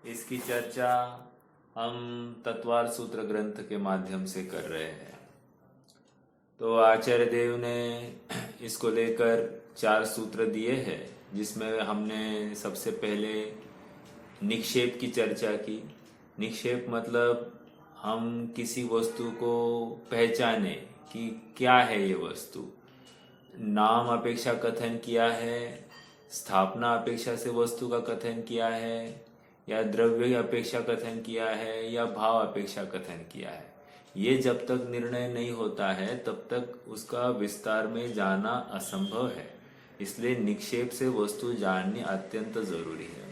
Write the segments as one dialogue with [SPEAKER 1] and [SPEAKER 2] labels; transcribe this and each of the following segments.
[SPEAKER 1] इसकी चर्चा हम तत्वार सूत्र ग्रंथ के माध्यम से कर रहे हैं। तो आचार्य देव ने इसको लेकर 4 सूत्र दिए हैं, जिसमें हमने सबसे पहले निक्षेप की चर्चा की। निक्षेप मतलब हम किसी वस्तु को पहचाने कि क्या है ये वस्तु। नाम अपेक्षा कथन किया है, स्थापना अपेक्षा से वस्तु का कथन किया है, या द्रव्य अपेक्षा कथन किया है, या भाव अपेक्षा कथन किया है। ये जब तक निर्णय नहीं होता है तब तक उसका विस्तार में जाना असंभव है। इसलिए निक्षेप से वस्तु जाननी अत्यंत जरूरी है।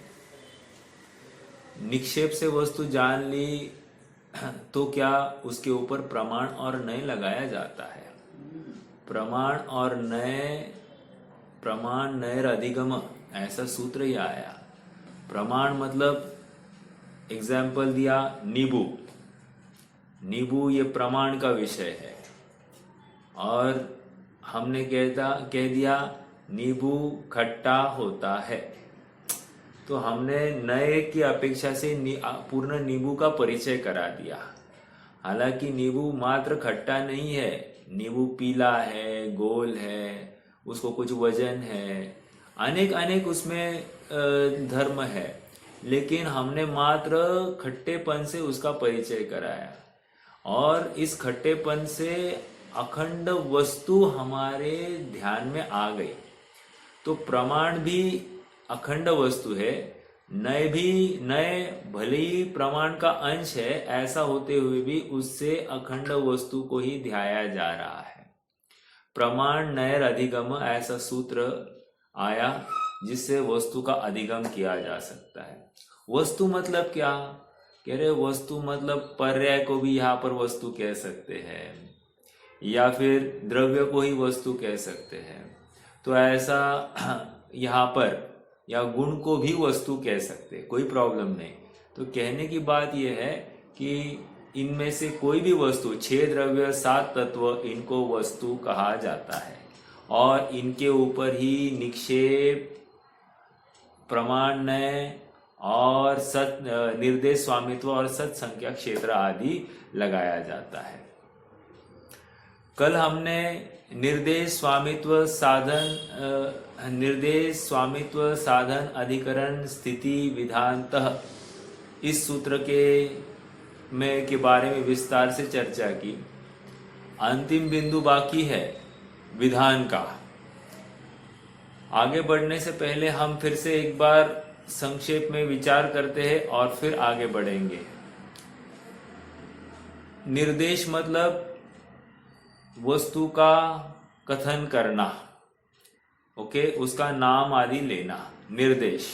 [SPEAKER 1] निक्षेप से वस्तु जान ली तो क्या उसके ऊपर प्रमाण और नय लगाया जाता है। प्रमाण नयर अधिगम, ऐसा सूत्र ही आया। प्रमाण मतलब एग्जाम्पल दिया नींबू। नींबू ये प्रमाण का विषय है, और हमने कह दिया नींबू खट्टा होता है। तो हमने नए की अपेक्षा से पूर्ण नींबू का परिचय करा दिया। हालांकि नींबू मात्र खट्टा नहीं है, नींबू पीला है, गोल है, उसको कुछ वजन है, अनेक उसमें धर्म है, लेकिन हमने मात्र खट्टेपन से उसका परिचय कराया। और इस खट्टेपन से अखंड वस्तु हमारे ध्यान में आ गई। तो प्रमाण भी अखंड वस्तु है, नए भले ही प्रमाण का अंश है, ऐसा होते हुए भी उससे अखंड वस्तु को ही ध्याया जा रहा है। प्रमाण नयर अधिगम, ऐसा सूत्र आया जिससे वस्तु का अधिगम किया जा सकता है। वस्तु मतलब क्या? कह रहे वस्तु मतलब पर्याय को भी यहाँ पर वस्तु कह सकते हैं, या फिर द्रव्य को ही वस्तु कह सकते हैं। तो ऐसा यहाँ पर, या गुण को भी वस्तु कह सकते, कोई प्रॉब्लम नहीं। तो कहने की बात यह है कि इनमें से कोई भी वस्तु, 6 द्रव्य 7 तत्व, इनको वस्तु कहा जाता है। और इनके ऊपर ही निक्षेप, प्रमाणनय और सत निर्देश स्वामित्व और सत संख्या क्षेत्र आदि लगाया जाता है। कल हमने निर्देश स्वामित्व साधन अधिकरण स्थिति विधानतः, इस सूत्र के बारे में विस्तार से चर्चा की। अंतिम बिंदु बाकी है विधान का। आगे बढ़ने से पहले हम फिर से एक बार संक्षेप में विचार करते हैं और फिर आगे बढ़ेंगे। निर्देश मतलब वस्तु का कथन करना, ओके, उसका नाम आदि लेना, निर्देश।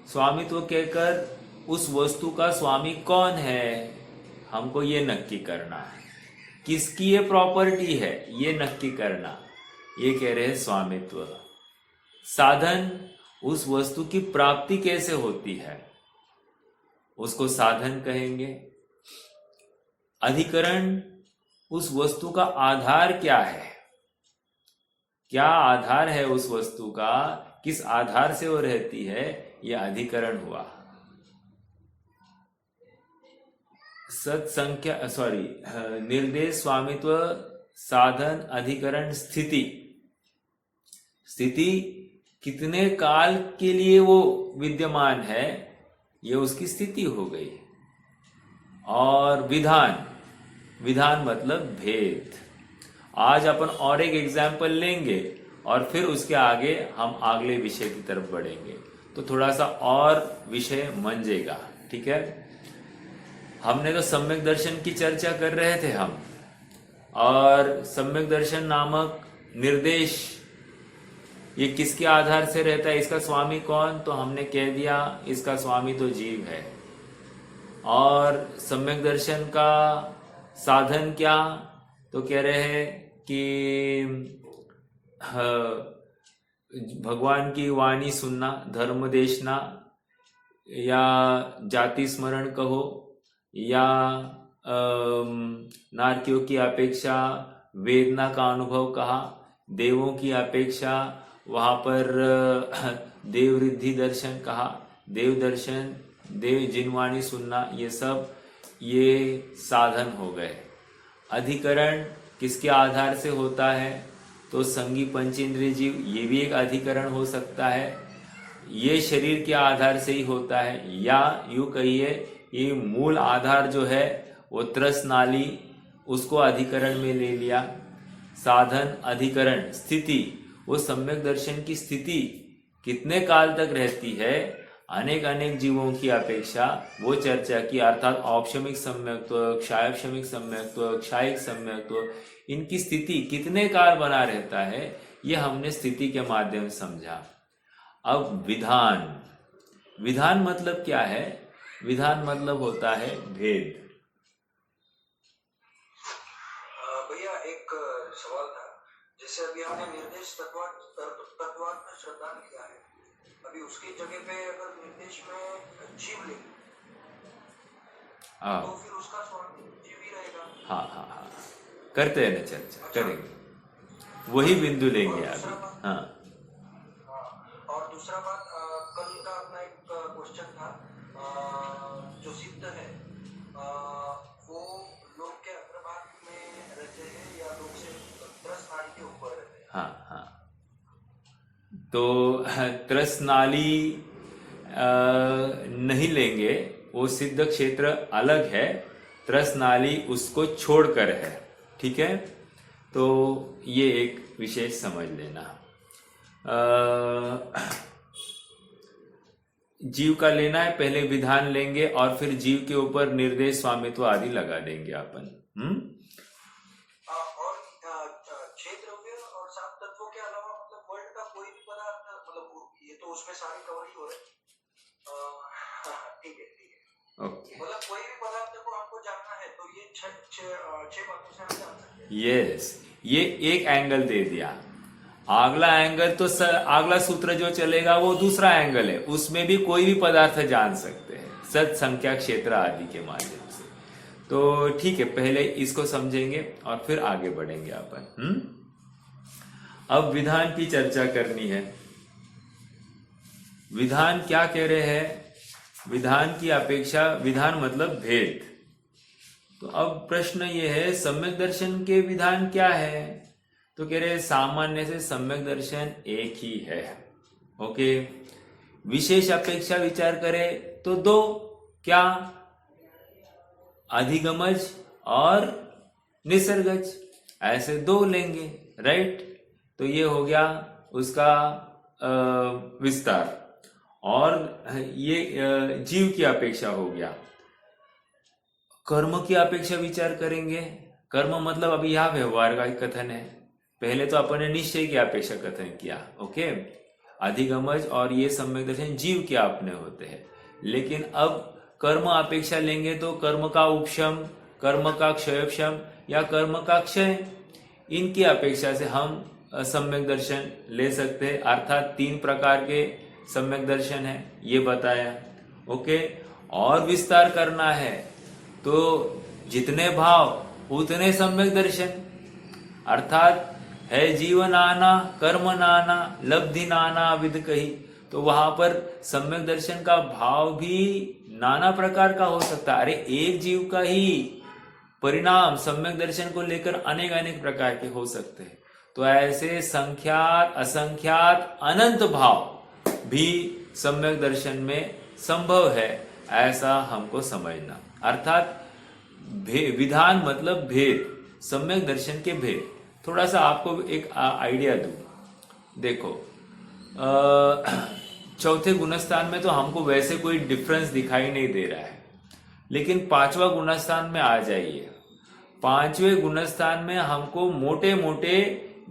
[SPEAKER 1] स्वामित्व कहकर उस वस्तु का स्वामी कौन है, हमको ये नक्की करना है। किसकी ये प्रॉपर्टी है, ये नक्की करना, ये कह रहे हैं स्वामित्व। साधन, उस वस्तु की प्राप्ति कैसे होती है, उसको साधन कहेंगे। अधिकरण, उस वस्तु का आधार क्या है, क्या आधार है उस वस्तु का, किस आधार से वो रहती है, यह अधिकरण हुआ। निर्देश स्वामित्व साधन अधिकरण स्थिति। स्थिति कितने काल के लिए वो विद्यमान है, ये उसकी स्थिति हो गई। और विधान मतलब भेद। आज अपन और एक एग्जाम्पल लेंगे और फिर उसके आगे हम अगले विषय की तरफ बढ़ेंगे, तो थोड़ा सा और विषय मंजेगा। ठीक है, हमने तो सम्यक दर्शन की चर्चा कर रहे थे हम, और सम्यक दर्शन नामक निर्देश ये किसके आधार से रहता है, इसका स्वामी कौन, तो हमने कह दिया इसका स्वामी तो जीव है। और सम्यक दर्शन का साधन क्या, तो कह रहे हैं कि भगवान की वाणी सुनना, धर्म देखना, या जाति स्मरण कहो, या नारकियों की अपेक्षा वेदना का अनुभव कहा, देवों की अपेक्षा वहां पर देव रिद्धि दर्शन कहा, देव दर्शन, देव जिनवाणी सुनना, ये सब ये साधन हो गए। अधिकरण किसके आधार से होता है? तो संगी पंचेंद्रिय जीव, ये भी एक अधिकरण हो सकता है। ये शरीर के आधार से ही होता है, या यूं कहिए ये मूल आधार जो है वो त्रस नाली, उसको अधिकरण में ले लिया। साधन अधिकरण स्थिति, वो सम्यक दर्शन की स्थिति कितने काल तक रहती है, अनेक अनेक जीवों की अपेक्षा वो चर्चा की, अर्थात औपशमिक सम्यक्त्व, क्षायक्षमिक सम्यक्त्व, क्षायिक सम्यक्त्व, इनकी स्थिति कितने काल बना रहता है, ये हमने स्थिति के माध्यम से समझा। अब विधान, विधान मतलब क्या है? विधान मतलब होता है भेद।
[SPEAKER 2] भैया एक सवाल था, जैसे अभी हमने निर्देश तत्वार्थ में श्रद्धा किया है, अभी उसकी जगह पे अगर निर्देश में जीव ले तो फिर उसका स्वामी जीव ही रहेगा।
[SPEAKER 1] हाँ हाँ हाँ, करते हैं ना चर्चा, करेंगे, वही बिंदु लेंगे अभी। हाँ,
[SPEAKER 2] और दूसरा बात, कल का अपना एक क्वेश्चन था, जो सिद्ध है वो लोग के अग्रभाग में रहते हैं या लोग से त्रस नाली के ऊपर रहते हैं?
[SPEAKER 1] हाँ हाँ, तो त्रस नाली नहीं लेंगे, वो सिद्ध क्षेत्र अलग है, त्रस नाली उसको छोड़कर है, ठीक है? तो ये एक विशेष समझ लेना। जीव का लेना है, पहले विधान लेंगे और फिर जीव के ऊपर निर्देश स्वामित्व आदि लगा देंगे अपन।
[SPEAKER 2] और क्षेत्र और सात तत्वों के अलावा मतलब वर्ल्ड का कोई भी पदार्थ, मतलब ये तो उसमें सारी कवरी हो रही, ठीक है ठीक है,
[SPEAKER 1] ओके,
[SPEAKER 2] मतलब कोई भी पदार्थ को हमको जानना है तो ये छह बातों से हम जान सकते हैं।
[SPEAKER 1] यस, ये एक एंगल दे दिया। अगला एंगल तो अगला सूत्र जो चलेगा वो दूसरा एंगल है, उसमें भी कोई भी पदार्थ जान सकते हैं सत संख्या क्षेत्र आदि के माध्यम से। तो ठीक है, पहले इसको समझेंगे और फिर आगे बढ़ेंगे अपन। अब विधान की चर्चा करनी है। विधान क्या कह रहे हैं? विधान की अपेक्षा, विधान मतलब भेद। तो अब प्रश्न ये है, सम्यक दर्शन के विधान क्या है? तो कह रहे सामान्य से सम्यक दर्शन एक ही है। ओके, विशेष अपेक्षा विचार करें तो दो, क्या? अधिगमज और निसर्गज, ऐसे दो लेंगे, राइट? तो ये हो गया उसका विस्तार, और ये जीव की अपेक्षा हो गया। कर्म की अपेक्षा विचार करेंगे। कर्म मतलब अभी यह व्यवहार का कथन है, पहले तो अपन ने निश्चय की अपेक्षा कथन किया। ओके, अधिगमज और ये सम्यक दर्शन जीव के अपने होते हैं, लेकिन अब कर्म अपेक्षा लेंगे तो कर्म का उपशम, कर्म का क्षयक्षम या कर्म का क्षय, इनकी अपेक्षा से हम सम्यक दर्शन ले सकते हैं। अर्थात 3 प्रकार के सम्यक दर्शन है, ये बताया। ओके, और विस्तार करना है तो जितने भाव उतने सम्यक दर्शन, अर्थात है जीवन आना, कर्म नाना, लब्धि नाना विध कही, तो वहां पर सम्यक दर्शन का भाव भी नाना प्रकार का हो सकता है। अरे एक जीव का ही परिणाम सम्यक दर्शन को लेकर अनेक अनेक प्रकार के हो सकते हैं। तो ऐसे संख्यात, असंख्यात, अनंत भाव भी सम्यक दर्शन में संभव है, ऐसा हमको समझना। अर्थात विधान मतलब भेद, सम्यक दर्शन के भेद। थोड़ा सा आपको एक आइडिया दूं, देखो चौथे गुणस्थान में तो हमको वैसे कोई डिफरेंस दिखाई नहीं दे रहा है, लेकिन 5वां गुणस्थान में आ जाइए। 5वें गुणस्थान में हमको मोटे मोटे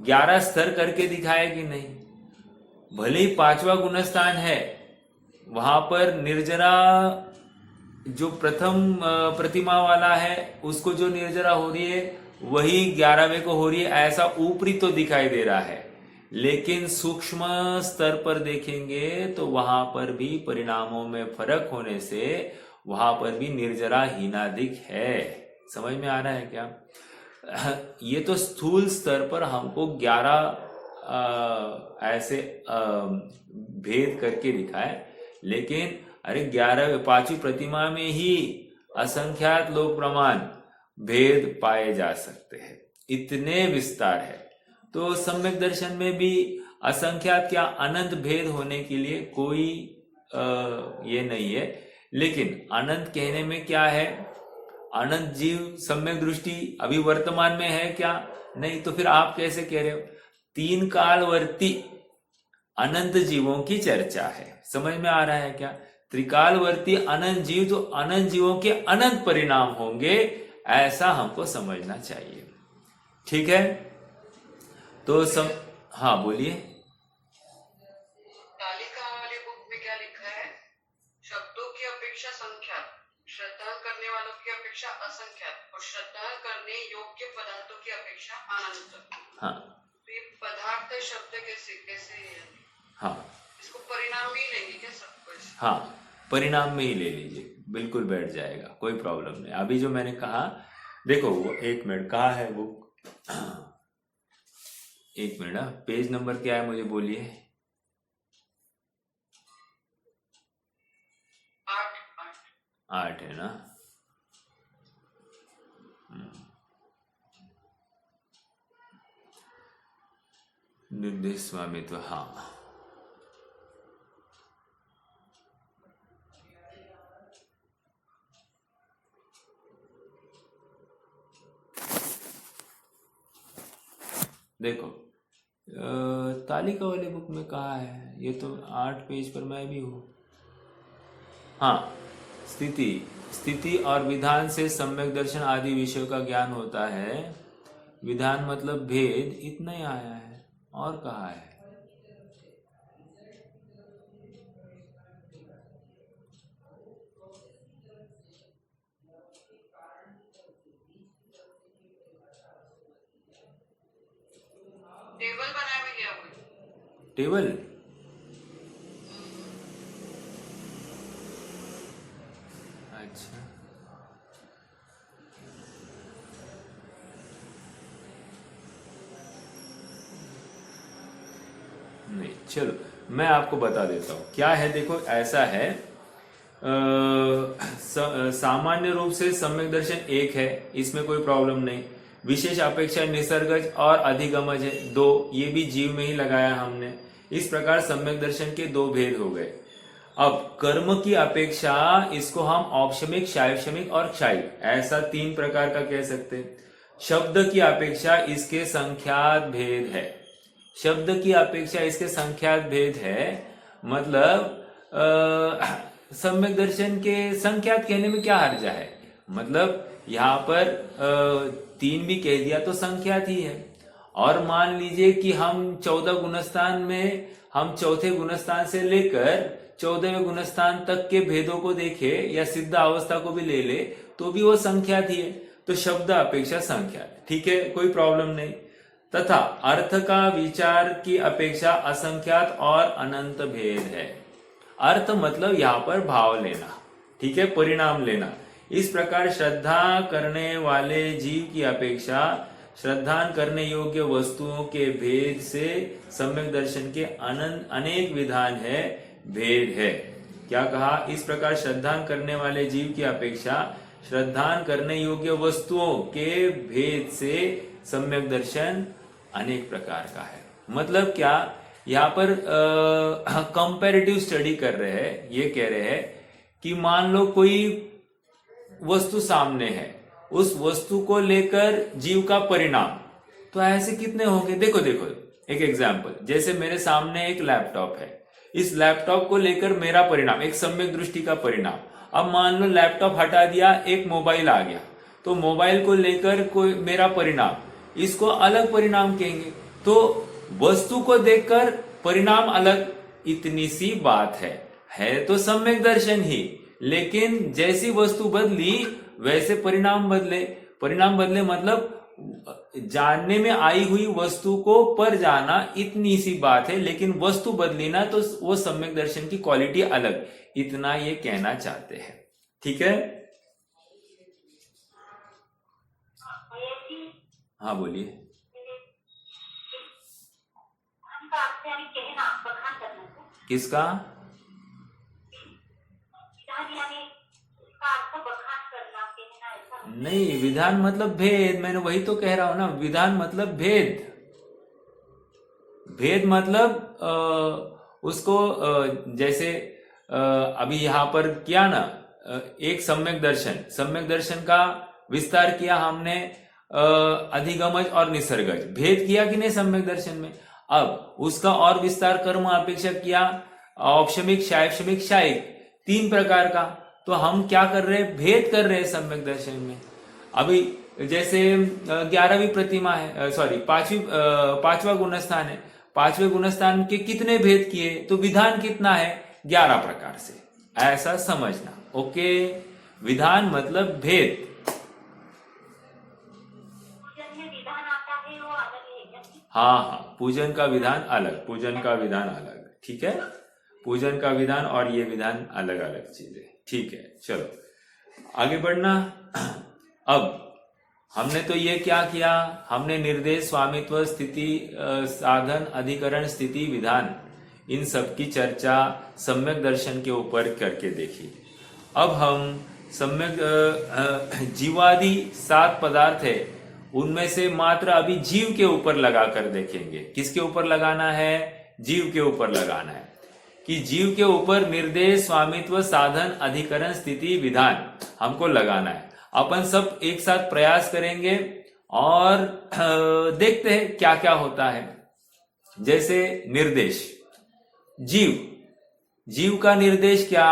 [SPEAKER 1] 11 स्तर करके दिखाया कि नहीं? भले ही 5वां गुणस्थान है, वहां पर निर्जरा जो प्रथम प्रतिमा वाला है उसको जो निर्जरा हो रही है वही 11वें को हो रही है, ऐसा ऊपरी तो दिखाई दे रहा है, लेकिन सूक्ष्म स्तर पर देखेंगे तो वहां पर भी परिणामों में फर्क होने से वहां पर भी निर्जरा हीनादिक है। समझ में आ रहा है क्या? ये तो स्थूल स्तर पर हमको 11 ऐसे भेद करके दिखाए, लेकिन अरे 5वीं प्रतिमा में ही असंख्यात लोक प्रमाण भेद पाए जा सकते हैं, इतने विस्तार है। तो सम्यक दर्शन में भी असंख्यात क्या अनंत भेद होने के लिए कोई ये नहीं है। लेकिन अनंत कहने में क्या है, अनंत जीव सम्यक दृष्टि अभी वर्तमान में है क्या? नहीं। तो फिर आप कैसे कह रहे हो? 3 कालवर्ती अनंत जीवों की चर्चा है, समझ में आ रहा है क्या? त्रिकालवर्ती अनंत जीव, तो अनंत जीवों के अनंत परिणाम होंगे, ऐसा हमको समझना चाहिए। ठीक है, तो हाँ बोलिए।
[SPEAKER 3] तालिका वाले बुक में क्या लिखा है? शब्दों की अपेक्षा संख्यात, श्रद्धा करने वालों की अपेक्षा असंख्यात और श्रद्धा करने योग्य पदार्थों की अपेक्षा अनंत।
[SPEAKER 1] हाँ,
[SPEAKER 3] तो ये पदार्थ शब्द कैसे
[SPEAKER 1] हाँ,
[SPEAKER 3] इसको परिणाम में ही लेंगे क्या सब कुछ?
[SPEAKER 1] हाँ, परिणाम में ही ले लीजिए, बिल्कुल बैठ जाएगा, कोई प्रॉब्लम नहीं। अभी जो मैंने कहा, देखो वो 1 मिनट कहाँ है बुक? 1 मिनट, पेज नंबर क्या है मुझे बोलिए। 8 है ना? निर्देश स्वामित्व, हाँ। देखो तालिका वाले बुक में कहा है, ये तो 8 पेज पर मैं भी हूं। हाँ, स्थिति और विधान से सम्यक दर्शन आदि विषयों का ज्ञान होता है। विधान मतलब भेद, इतना ही आया है, और कहा है?
[SPEAKER 3] टेबल बना भी लिया कोई?
[SPEAKER 1] टेबल? अच्छा, नहीं, चलो मैं आपको बता देता हूँ क्या है। देखो ऐसा है, सामान्य रूप से सम्यक दर्शन एक है, इसमें कोई प्रॉब्लम नहीं। विशेष अपेक्षा निसर्गज और अधिगमज है 2, ये भी जीव में ही लगाया हमने। इस प्रकार सम्यक दर्शन के 2 भेद हो गए। अब कर्म की अपेक्षा इसको हम औपशमिक, शायवशमिक और क्षायी, ऐसा 3 प्रकार का कह सकते हैं। शब्द की अपेक्षा इसके संख्यात भेद है, शब्द की अपेक्षा इसके संख्यात भेद है। मतलब सम्यक दर्शन के संख्यात कहने में क्या हर्जा है? मतलब यहाँ पर 3 भी कह दिया तो संख्यात ही है। और मान लीजिए कि हम 14 गुणस्थान में, हम चौथे गुणस्थान से लेकर 14वें गुणस्थान तक के भेदों को देखे या सिद्ध अवस्था को भी ले ले, तो भी वो संख्यात ही है। तो शब्द अपेक्षा संख्यात, ठीक है, कोई प्रॉब्लम नहीं। तथा अर्थ का विचार की अपेक्षा असंख्यात और अनंत भेद है। अर्थ मतलब यहाँ पर भाव लेना, ठीक है, परिणाम लेना। इस प्रकार श्रद्धा करने वाले जीव की अपेक्षा श्रद्धान करने योग्य वस्तुओं के भेद से सम्यक दर्शन के अनेक विधान है, भेद है। क्या कहा? इस प्रकार श्रद्धान करने वाले जीव की अपेक्षा श्रद्धान करने योग्य वस्तुओं के भेद से सम्यक दर्शन अनेक प्रकार का है। मतलब क्या? यहाँ पर कंपैरेटिव स्टडी कर रहे हैं। ये कह रहे हैं कि मान लो कोई वस्तु सामने है, उस वस्तु को लेकर जीव का परिणाम, तो ऐसे कितने होंगे? देखो एक एग्जाम्पल, जैसे मेरे सामने एक लैपटॉप है, इस लैपटॉप को लेकर मेरा परिणाम, एक सम्यक दृष्टि का परिणाम। अब मान लो लैपटॉप हटा दिया, एक मोबाइल आ गया, तो मोबाइल को लेकर कोई मेरा परिणाम, इसको अलग परिणाम कहेंगे। तो वस्तु को देखकर परिणाम अलग, इतनी सी बात है तो सम्यक दर्शन ही। लेकिन जैसी वस्तु बदली वैसे परिणाम बदले। परिणाम बदले मतलब जानने में आई हुई वस्तु को पर जाना, इतनी सी बात है। लेकिन वस्तु बदली ना, तो वो सम्यक दर्शन की क्वालिटी अलग, इतना ये कहना चाहते हैं। ठीक है, हाँ बोलिए। किसका?
[SPEAKER 4] विधान यानी उसका अर्थ बखान करना, कहना, ऐसा
[SPEAKER 1] नहीं, विधान मतलब भेद। मैंने वही तो कह रहा हूं ना, विधान मतलब भेद। भेद मतलब उसको जैसे अभी यहां पर किया ना, एक सम्यक दर्शन का विस्तार किया हमने, अधिगमज और निसर्गज भेद किया कि नहीं सम्यक दर्शन में। अब उसका और विस्तार कर्म अपेक्षक किया, औपशमिक, शायपशमिक, शायिक, 3 प्रकार का। तो हम क्या कर रहे हैं? भेद कर रहे हैं सम्यक दर्शन में। अभी जैसे 11वीं प्रतिमा है, सॉरी 5वां गुणस्थान है। 5वें गुणस्थान के कितने भेद किए? तो विधान कितना है? 11 प्रकार से। ऐसा समझना। ओके, विधान मतलब भेद।
[SPEAKER 4] पूजन में विधान आता है वो अलग है क्या?
[SPEAKER 1] हाँ, पूजन का विधान अलग, पूजन का विधान अलग। ठीक है, पूजन का विधान और ये विधान अलग अलग चीजें। ठीक है, चलो आगे बढ़ना। अब हमने तो ये क्या किया? हमने निर्देश, स्वामित्व, स्थिति, साधन, अधिकरण, स्थिति, विधान, इन सब की चर्चा सम्यक दर्शन के ऊपर करके देखी। अब हम सम्यक जीवादि 7 पदार्थ है, उनमें से मात्र अभी जीव के ऊपर लगाकर देखेंगे। किसके ऊपर लगाना है? जीव के ऊपर लगाना है। कि जीव के ऊपर निर्देश, स्वामित्व, साधन, अधिकरण, स्थिति, विधान हमको लगाना है। अपन सब एक साथ प्रयास करेंगे और देखते हैं क्या क्या होता है। जैसे निर्देश, जीव का निर्देश क्या?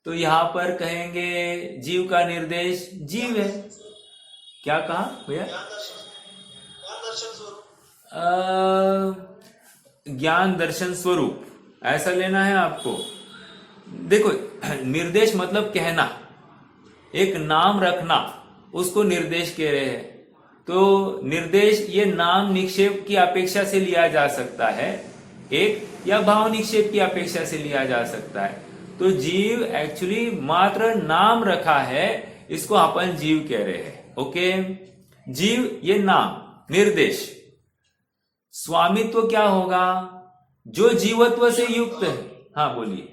[SPEAKER 1] तो यहां पर कहेंगे जीव का निर्देश जीव है। क्या कहा भैया? ज्ञान दर्शन स्वरूप, ऐसा लेना है आपको। देखो, निर्देश मतलब कहना, एक नाम रखना, उसको निर्देश कह रहे हैं। तो निर्देश ये नाम निक्षेप की अपेक्षा से लिया जा सकता है, एक, या भाव निक्षेप की अपेक्षा से लिया जा सकता है। तो जीव एक्चुअली मात्र नाम रखा है, इसको अपन जीव कह रहे हैं। ओके, जीव ये नाम, निर्देश। स्वामित्व क्या होगा? जो जीवत्व से युक्त है। हाँ बोलिए।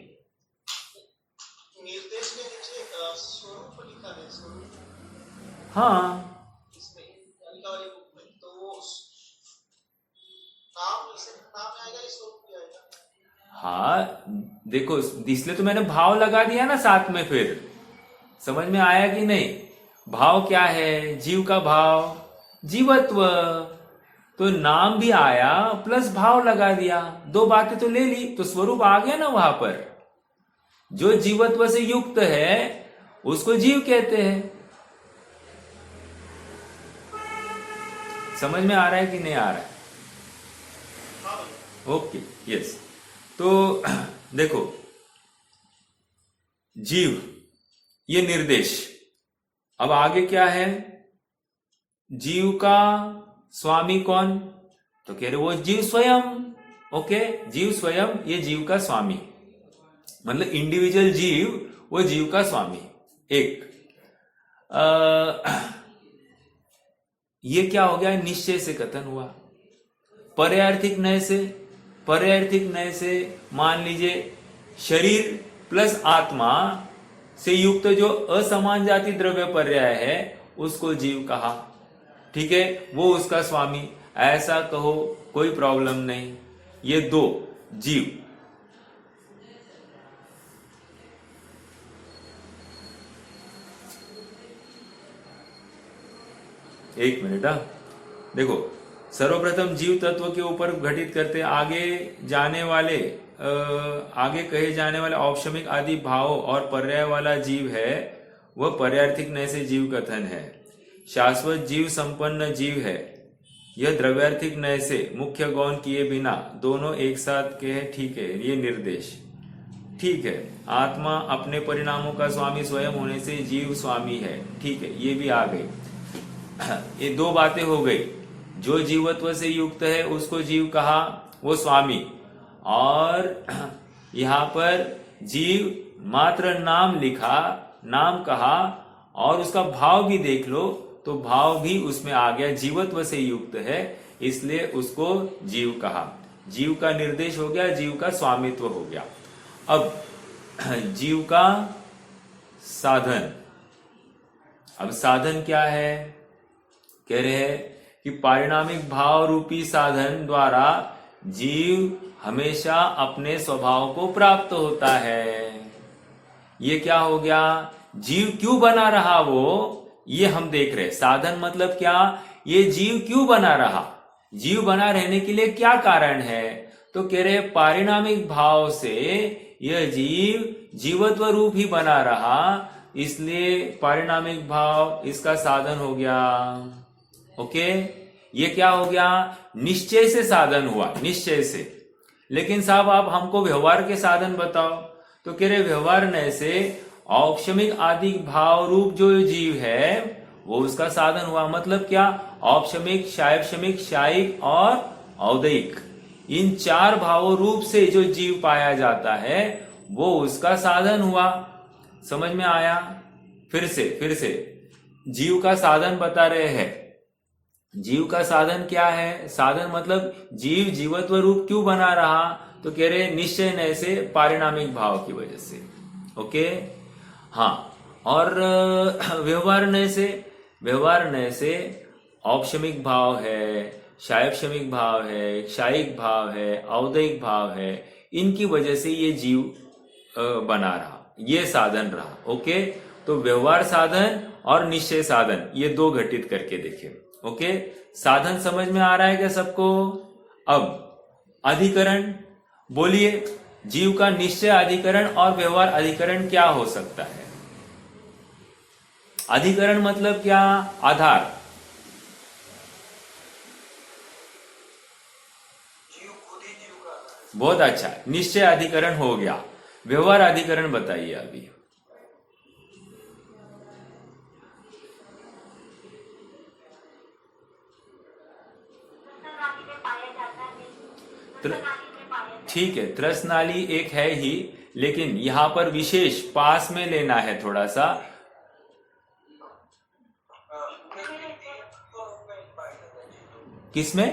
[SPEAKER 2] निर्देश के नीचे स्वरूप लिखा है, स्वरूप।
[SPEAKER 1] हाँ,
[SPEAKER 2] इसमें लिखा वाली बुक में तो वो नाम आएगा या स्वरूप भी आएगा?
[SPEAKER 1] हाँ देखो, इसलिए तो मैंने भाव लगा दिया ना साथ में। फिर समझ में आया कि नहीं? भाव क्या है? जीव का भाव जीवत्व। तो नाम भी आया प्लस भाव लगा दिया, 2 बातें तो ले ली, तो स्वरूप आ गया ना वहां पर। जो जीवत्व से युक्त है उसको जीव कहते हैं। समझ में आ रहा है कि नहीं आ रहा है? Okay, yes. तो देखो, जीव ये निर्देश। अब आगे क्या है? जीव का स्वामी कौन? तो कह रहे वो जीव स्वयं। ओके, जीव स्वयं ये जीव का स्वामी, मतलब इंडिविजुअल जीव वो जीव का स्वामी। एक ये क्या हो गया? निश्चय से कथन हुआ। पर्यार्थिक नय से मान लीजिए शरीर प्लस आत्मा से युक्त जो असमान जाति द्रव्य पर्याय है उसको जीव कहा। ठीक है, वो उसका स्वामी, ऐसा कहो, कोई प्रॉब्लम नहीं। ये 2 जीव। एक मिनट। देखो, सर्वप्रथम जीव तत्व के ऊपर घटित करते आगे कहे जाने वाले औपशमिक आदि भाव और पर्याय वाला जीव है, वह पर्यार्थिक नय से जीव कथन है। शाश्वत जीव संपन्न जीव है, यह द्रव्यार्थिक नय से मुख्य गौण किए बिना दोनों एक साथ के है। ठीक है, ये निर्देश ठीक है। आत्मा अपने परिणामों का स्वामी स्वयं होने से जीव स्वामी है। ठीक है, ये भी आ गई। ये 2 बातें हो गई। जो जीवत्व से युक्त है उसको जीव कहा, वो स्वामी। और यहां पर जीव मात्र नाम लिखा, नाम कहा, और उसका भाव भी देख लो तो भाव भी उसमें आ गया, जीवत्व से युक्त है इसलिए उसको जीव कहा। जीव का निर्देश हो गया, जीव का स्वामित्व हो गया। अब जीव का साधन, अब साधन क्या है? कह रहे हैं कि पारिणामिक भाव रूपी साधन द्वारा जीव हमेशा अपने स्वभाव को प्राप्त होता है। ये क्या हो गया? जीव क्यों बना रहा वो, ये हम देख रहे। साधन मतलब क्या? ये जीव क्यों बना रहा, जीव बना रहने के लिए क्या कारण है? तो कह रहे पारिणामिक भाव से यह जीव जीवत्व रूप ही बना रहा, इसलिए पारिणामिक भाव इसका साधन हो गया। ओके, ये क्या हो गया? निश्चय से साधन हुआ, निश्चय से। लेकिन साहब आप हमको व्यवहार के साधन बताओ। तो कह रहे व्यवहार न से औपशमिक आदि भाव रूप जो जीव है वो उसका साधन हुआ। मतलब क्या? औपशमिक, शायपशमिक, शायिक और औदयिक, इन 4 भाव रूप से जो जीव पाया जाता है वो उसका साधन हुआ। समझ में आया? फिर से जीव का साधन बता रहे हैं। जीव का साधन क्या है? साधन मतलब जीव जीवत्व रूप क्यों बना रहा? तो कह रहे निश्चय न से पारिणामिक भाव की वजह से। ओके, हाँ। और व्यवहार न से औपशमिक भाव है, शायपशमिक भाव है, क्षायिक भाव है, औदयिक भाव है, इनकी वजह से ये जीव बना रहा, ये साधन रहा। ओके, तो व्यवहार साधन और निश्चय साधन ये 2 घटित करके देखें। ओके, साधन समझ में आ रहा है क्या सबको? अब अधिकरण बोलिए, जीव का निश्चय अधिकरण और व्यवहार अधिकरण क्या हो सकता है? अधिकरण मतलब क्या? आधार।
[SPEAKER 2] जीव खुद ही जीव का आधार है।
[SPEAKER 1] बहुत अच्छा, निश्चय अधिकरण हो गया। व्यवहार अधिकरण बताइए अभी।
[SPEAKER 4] नाली में पाया जाता है, नाली में पाया जाता
[SPEAKER 1] ठीक है, त्रस नाली एक है ही, लेकिन यहां पर विशेष पास में लेना है थोड़ा सा। किसमें?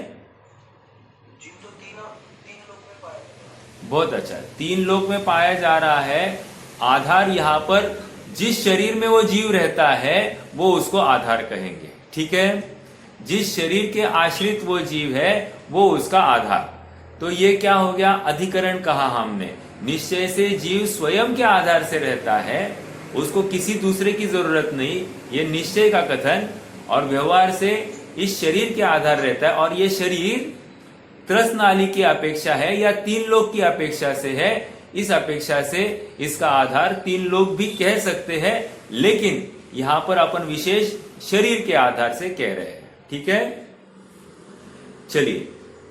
[SPEAKER 2] जीव तो तीन लोक में पाया जाता है।
[SPEAKER 1] बहुत अच्छा, 3 लोक में पाया जा रहा है। आधार यहां पर जिस शरीर में वो जीव रहता है वो उसको आधार कहेंगे। ठीक है, जिस शरीर के आश्रित वो जीव है वो उसका आधार। तो ये क्या हो गया? अधिकरण कहा हमने। निश्चय से जीव स्वयं के आधार से रहता है, उसको किसी दूसरे की जरूरत नहीं, ये निश्चय का कथन। और व्यवहार से इस शरीर के आधार रहता है, और ये शरीर त्रस नाली की अपेक्षा है या 3 लोक की अपेक्षा से है। इस अपेक्षा से इसका आधार 3 लोक भी कह सकते हैं, लेकिन यहां पर अपन विशेष शरीर के आधार से कह रहे हैं। ठीक है, चलिए,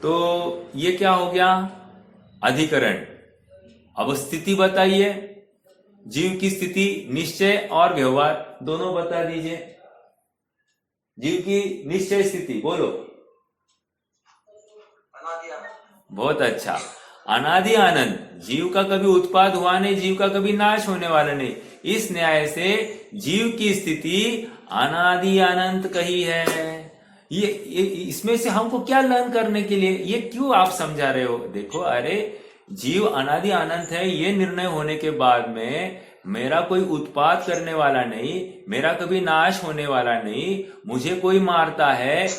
[SPEAKER 1] तो ये क्या हो गया? अधिकरण। अब स्थिति बताइए, जीव की स्थिति निश्चय और व्यवहार दोनों बता दीजिए। जीव की निश्चय स्थिति बोलो।
[SPEAKER 2] अनादि आनंद।
[SPEAKER 1] बहुत अच्छा, अनादि आनंद। जीव का कभी उत्पाद हुआ नहीं, जीव का कभी नाश होने वाला नहीं। इस न्याय से जीव की स्थिति अनादि अनंत कही है। ये इसमें से हमको क्या लर्न करने के लिए, ये क्यों आप समझा रहे हो? देखो, अरे जीव अनादि अनंत है, ये निर्णय होने के बाद में मेरा कोई उत्पाद करने वाला नहीं, मेरा कभी नाश होने वाला नहीं, मुझे कोई मारता है,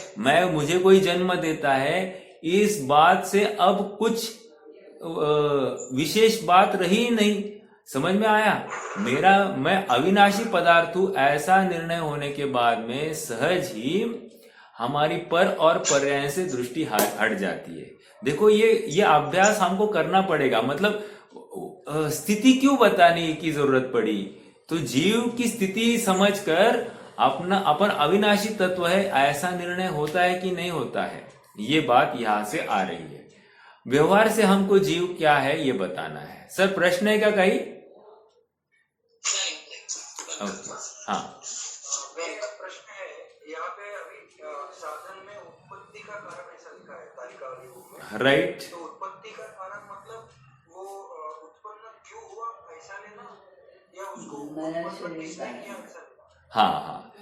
[SPEAKER 1] मुझे कोई जन्म देता है, इस बात से अब कुछ विशेष बात रही नहीं। समझ में आया? मैं अविनाशी पदार्थ हूं, ऐसा निर्णय होने के बाद में सहज ही हमारी पर और पर्याय से दृष्टि हट जाती है। देखो, ये अभ्यास हमको करना पड़ेगा। मतलब स्थिति क्यों बताने की जरूरत पड़ी? तो जीव की स्थिति समझकर अपन अविनाशी तत्व है ऐसा निर्णय होता है कि नहीं होता है, ये बात यहां से आ रही है। व्यवहार से हमको जीव क्या है ये बताना है। सर, प्रश्न है क्या कहीं? ओके, हाँ,
[SPEAKER 2] मेरा प्रश्न है, यहाँ पे अभी साधन में उत्पत्ति का कारण ऐसा लिखा है तालिका वाली बुक में।
[SPEAKER 1] राइट।
[SPEAKER 2] तो उत्पत्ति का कारण मतलब वो उत्पन्न क्यों हुआ ऐसा लेना, या उसको उत्पन्न किसने किया ऐसा लेना?
[SPEAKER 1] हाँ,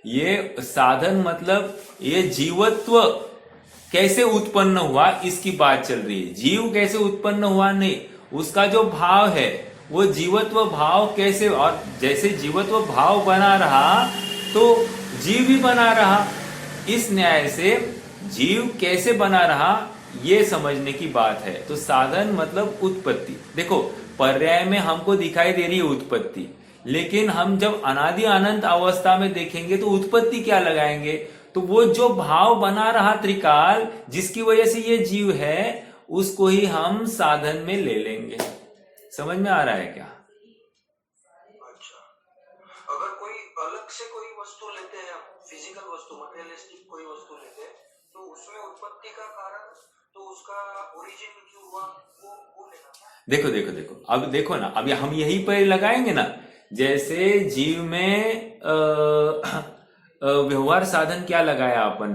[SPEAKER 1] ये साधन मतलब ये जीवत्व कैसे उत्पन्न हुआ इसकी बात चल रही है। जीव कैसे उत्पन्न हुआ नहीं, उसका जो भाव है वो जीवत्व भाव कैसे, और जैसे जीवत्व भाव बना रहा तो जीव भी बना रहा। इस न्याय से जीव कैसे बना रहा ये समझने की बात है। तो साधन मतलब उत्पत्ति। देखो पर्याय में हमको दिखाई दे रही है उत्पत्ति, लेकिन हम जब अनादि अनंत अवस्था में देखेंगे तो उत्पत्ति क्या लगाएंगे, तो वो जो भाव बना रहा त्रिकाल जिसकी वजह से ये जीव है उसको ही हम साधन में ले लेंगे। समझ में आ रहा है क्या?
[SPEAKER 2] अच्छा, अगर कोई अलग से कोई वस्तु लेते हैं, फिजिकल वस्तु, मटेरियलिस्टिक कोई वस्तु लेते हैं, तो उसमें उत्पत्ति का कारण, तो उसका ओरिजिन क्यों हुआ वो लेना।
[SPEAKER 1] देखो देखो देखो, अब देखो ना, अब हम यही पर लगाएंगे ना। जैसे जीव में व्यवहार साधन क्या लगाया अपन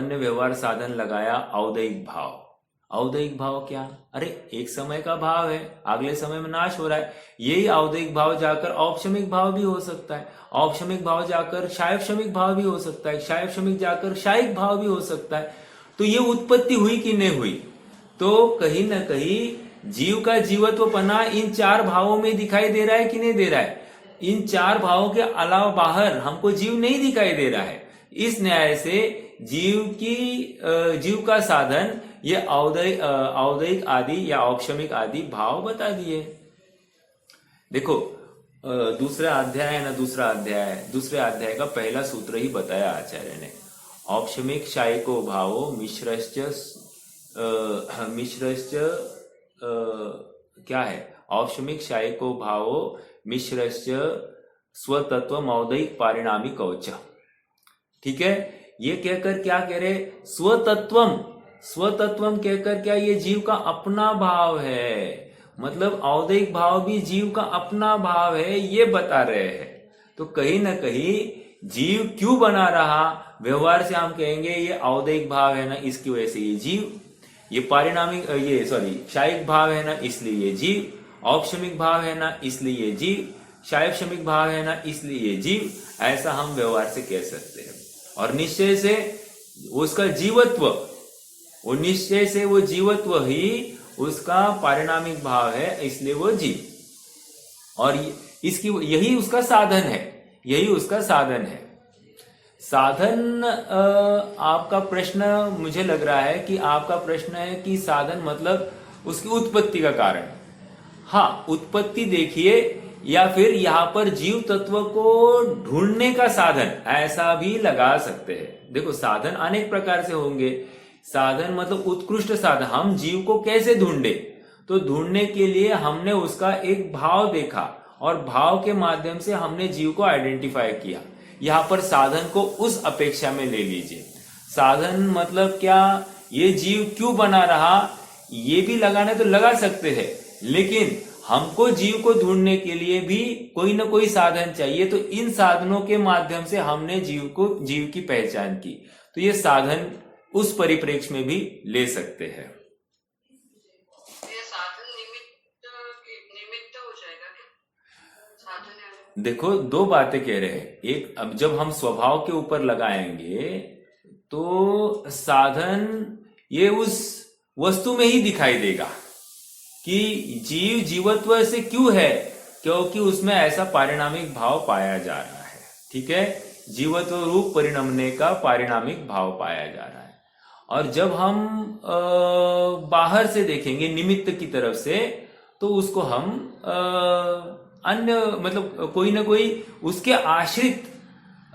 [SPEAKER 1] ने व्यवहार साधन लगाया औदैहिक भाव। औदैहिक भाव क्या, अरे एक समय का भाव है, अगले समय में नाश हो रहा है। यही औदैहिक भाव जाकर औपशमिक भाव भी हो सकता है, औपशमिक भाव जाकर शायवशमिक भाव भी हो सकता है, शायवशमिक जाकर शायिक भाव भी हो सकता है। तो ये उत्पत्ति हुई कि नहीं हुई, तो कहीं ना कहीं जीव का जीवत्वपना इन चार भावों में दिखाई दे रहा है कि नहीं दे रहा है। इन चार भावों के अलावा बाहर हमको जीव नहीं दिखाई दे रहा है। इस न्याय से जीव का साधन ये औदैहिक आदि या औपशमिक आदि भाव बता दिए। देखो दूसरा अध्याय है ना, दूसरे अध्याय का पहला सूत्र ही बताया आचार्य ने। औपशमिक शायिको भावो मिश्रश्च क्या है, औपशमिक शायिको भावो मिश्रश्च स्वतत्व औदैहिक पारिणामिक औच। ठीक है, ये कहकर क्या कह रहे, स्वतत्वम कहकर क्या, ये जीव का अपना भाव है, मतलब औदैहिक भाव भी जीव का अपना भाव है, ये बता रहे हैं। तो कहीं ना कहीं जीव क्यों बना रहा, व्यवहार से हम कहेंगे ये औदैहिक भाव है ना, इसकी वजह से ये जीव, ये पारिणामिक शायिक भाव है ना, इसलिए ये जीव, औपशमिक भाव है ना, इसलिए ये जीव, शायवशमिक भाव है ना, इसलिए ये जीव। ऐसा हम व्यवहार से कह सकते हैं। और निश्चय से उसका जीवत्व, वो निश्चय से वो जीवत्व ही उसका पारिणामिक भाव है, इसलिए वो जीव। और इसकी यही उसका साधन है, यही उसका साधन है। साधन आपका प्रश्न, मुझे लग रहा है कि आपका प्रश्न है कि साधन मतलब उसकी उत्पत्ति का कारण। हाँ, उत्पत्ति देखिए, या फिर यहाँ पर जीव तत्व को ढूंढने का साधन ऐसा भी लगा सकते हैं। देखो साधन अनेक प्रकार से होंगे। साधन मतलब उत्कृष्ट साधन, हम जीव को कैसे ढूंढे, तो ढूंढने के लिए हमने उसका एक भाव देखा और भाव के माध्यम से हमने जीव को आइडेंटिफाई किया। यहाँ पर साधन को उस अपेक्षा में ले लीजिए। साधन मतलब क्या, ये जीव क्यों बना रहा, ये भी लगाने तो लगा सकते हैं, लेकिन हमको जीव को ढूंढने के लिए भी कोई ना कोई साधन चाहिए। तो इन साधनों के माध्यम से हमने जीव की पहचान की। तो ये साधन उस परिप्रेक्ष्य में भी ले सकते हैं।
[SPEAKER 3] ये साधन निमित्त हो जाएगा क्या? साधन
[SPEAKER 1] देखो दो बातें कह रहे हैं। एक, अब जब हम स्वभाव के ऊपर लगाएंगे तो साधन ये उस वस्तु में ही दिखाई देगा कि जीव जीवत्व से क्यों है, क्योंकि उसमें ऐसा पारिणामिक भाव पाया जा रहा है। ठीक है, जीवत्व रूप परिणमने का पारिणामिक भाव पाया जा रहा है। और जब हम बाहर से देखेंगे निमित्त की तरफ से, तो उसको हम अन्य मतलब कोई ना कोई उसके आश्रित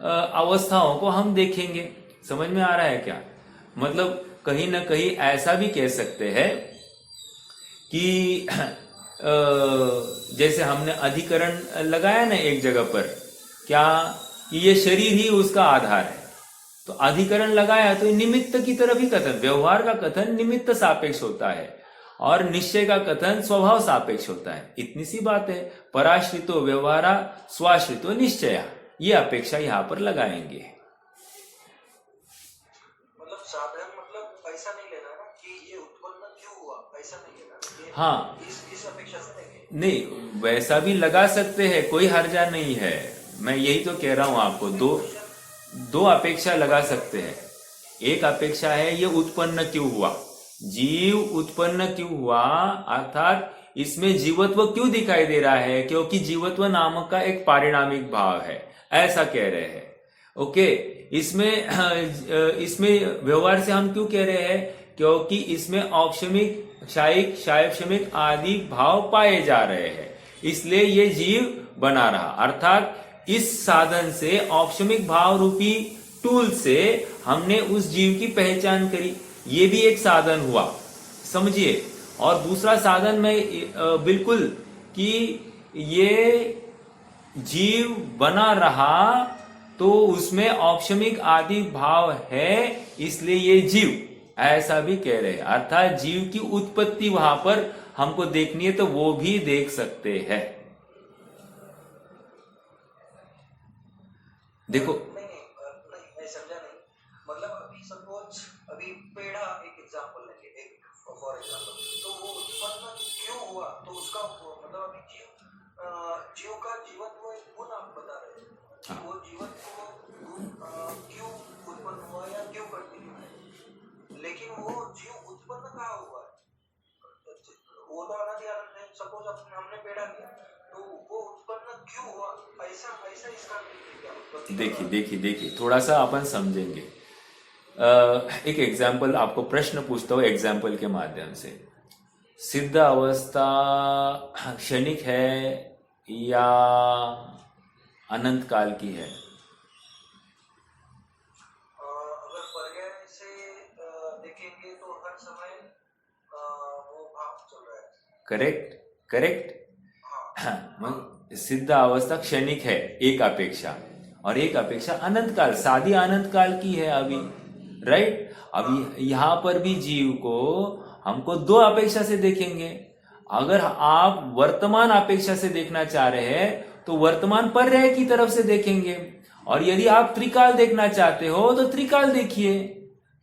[SPEAKER 1] अवस्थाओं को हम देखेंगे। समझ में आ रहा है क्या? मतलब कहीं ना कहीं ऐसा भी कह सकते हैं कि जैसे हमने अधिकरण लगाया ना एक जगह पर, क्या कि ये शरीर ही उसका आधार है, तो अधिकरण लगाया तो निमित्त की तरफ ही कथन, व्यवहार का कथन निमित्त सापेक्ष होता है और निश्चय का कथन स्वभाव सापेक्ष होता है। इतनी सी बात है। पराश्रितो व्यवहारा स्वाश्रितो निश्चया, ये अपेक्षा यहाँ पर लगाएंगे।
[SPEAKER 2] मतलब साधन मतलब ऐसा नहीं लेना ना कि ये उत्पन्न क्यों हुआ, ऐसा नहीं लेना।
[SPEAKER 1] हाँ,
[SPEAKER 2] इस अपेक्षा से
[SPEAKER 1] नहीं, वैसा भी लगा सकते हैं, कोई हर्जा नहीं है। मैं यही तो कह रहा हूं आपको, दो अपेक्षा लगा सकते हैं। एक अपेक्षा है ये उत्पन्न क्यों हुआ, जीव उत्पन्न क्यों हुआ, अर्थात इसमें जीवत्व क्यों दिखाई दे रहा है, क्योंकि जीवत्व नामक का एक पारिणामिक भाव है, ऐसा कह रहे हैं। ओके, इसमें व्यवहार से हम क्यों कह रहे हैं, क्योंकि इसमें औपशमिक, क्षायिक, क्षायक्षमिक आदि भाव पाए जा रहे हैं, इसलिए ये जीव बना रहा। अर्थात इस साधन से, औपशमिक भाव रूपी टूल से हमने उस जीव की पहचान करी, ये भी एक साधन हुआ, समझिए। और दूसरा साधन में बिल्कुल कि ये जीव बना रहा तो उसमें औपशमिक आदि भाव है, इसलिए ये जीव, ऐसा भी कह रहे हैं। अर्थात जीव की उत्पत्ति वहां पर हमको देखनी है तो वो भी देख सकते हैं। देखो
[SPEAKER 2] नहीं मैं समझा नहीं, मतलब अभी सपोज अभी पेड़ा एक एग्जांपल लेंगे, एक फॉर एग्जांपल, तो वो उत्पन्न क्यों हुआ, तो उसका मतलब अभी जीव का जीवत्व एक गुण आप बता रहे हैं, कि वो जीवत्व क्यों उत्पन्न हुआ या क्यों कंटिन्यू है, लेकिन वो जीव उत्पन्न कहाँ हुआ है, वो तो अनादि अनंत है। सपोज हमने पेड़ा किया तो वो उत्पन्न क्यों हुआ, ऐसा इसका
[SPEAKER 1] देखिए थोड़ा सा अपन समझेंगे। एक एग्जाम्पल आपको प्रश्न पूछता हूं एग्जाम्पल के माध्यम से। सिद्ध अवस्था क्षणिक है या अनंत काल की है?
[SPEAKER 2] अगर पर्याय से देखेंगे तो हर समय वो भाव चल रहा है।
[SPEAKER 1] करेक्ट। सिद्ध अवस्था क्षणिक है एक अपेक्षा, और एक अपेक्षा अनंत काल, सादी अनंत काल की है अभी, राइट। अभी यहां पर भी जीव को हमको दो अपेक्षा से देखेंगे। अगर आप वर्तमान अपेक्षा से देखना चाह रहे हैं तो वर्तमान पर्याय की तरफ से देखेंगे, और यदि आप त्रिकाल देखना चाहते हो तो त्रिकाल देखिए।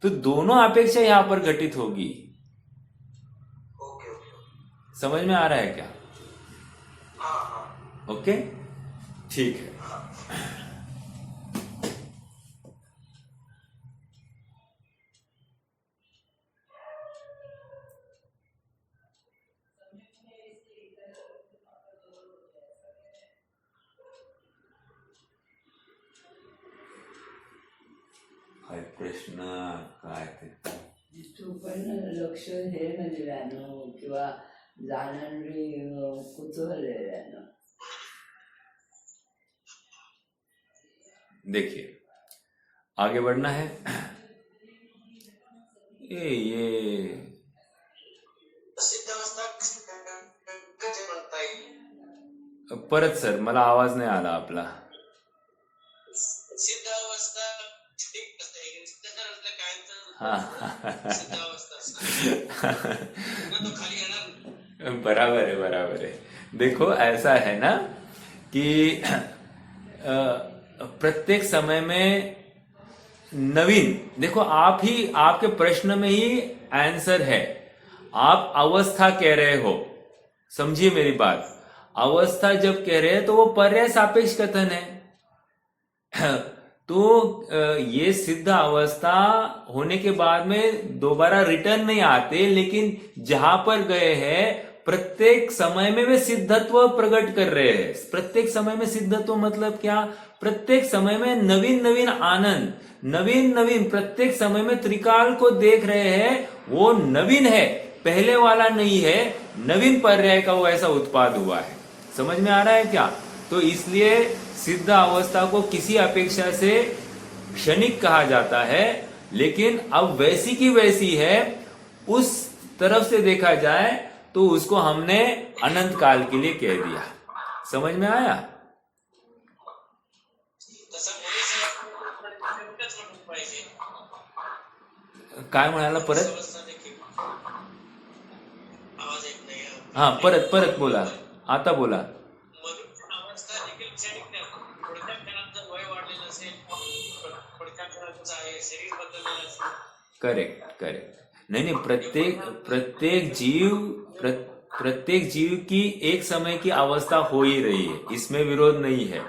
[SPEAKER 1] तो दोनों अपेक्षा यहां पर घटित होगी। समझ में आ रहा है क्या? ओके, ठीक है। प्रश्न काय ते
[SPEAKER 5] तो पण लक्ष हे नसल्यानं किंवा जाणणारी कुतूहल्यानं।
[SPEAKER 1] देखिए, आगे बढ़ना है। ये
[SPEAKER 2] सिद्धावस्था कधी म्हणता येईल?
[SPEAKER 1] परत सर, मला आवाज नाही आला आपला।
[SPEAKER 2] सिद्धावस्था ठीक असते, सिद्धावस्था काय तर सिद्धावस्था तो खाली येणार।
[SPEAKER 1] बराबर है। देखो ऐसा है ना कि प्रत्येक समय में नवीन, देखो आप ही, आपके प्रश्न में ही आंसर है। आप अवस्था कह रहे हो, समझिए मेरी बात। अवस्था जब कह रहे हैं तो वो पर्याय सापेक्ष कथन है। तो ये सिद्ध अवस्था होने के बाद में दोबारा रिटर्न नहीं आते, लेकिन जहां पर गए हैं प्रत्येक समय में वे सिद्धत्व प्रकट कर रहे हैं। प्रत्येक समय में सिद्धत्व मतलब क्या? प्रत्येक समय में नवीन आनंद, नवीन प्रत्येक समय में त्रिकाल को देख रहे हैं। वो नवीन है, पहले वाला नहीं है, नवीन पर्याय का वो ऐसा उत्पाद हुआ है। समझ में आ रहा है क्या? तो इसलिए सिद्ध अवस्था को किसी अपेक्षा से क्षणिक कहा जाता है, लेकिन अब वैसी की वैसी है, उस तरफ से देखा जाए तो उसको हमने अनंत काल के लिए कह दिया। समझ में आया? काय म्हणाला परत? हाँ, परत बोला, आता बोला। करेक्ट। नहीं, प्रत्येक जीव की एक समय की अवस्था हो ही रही है, इसमें विरोध नहीं है।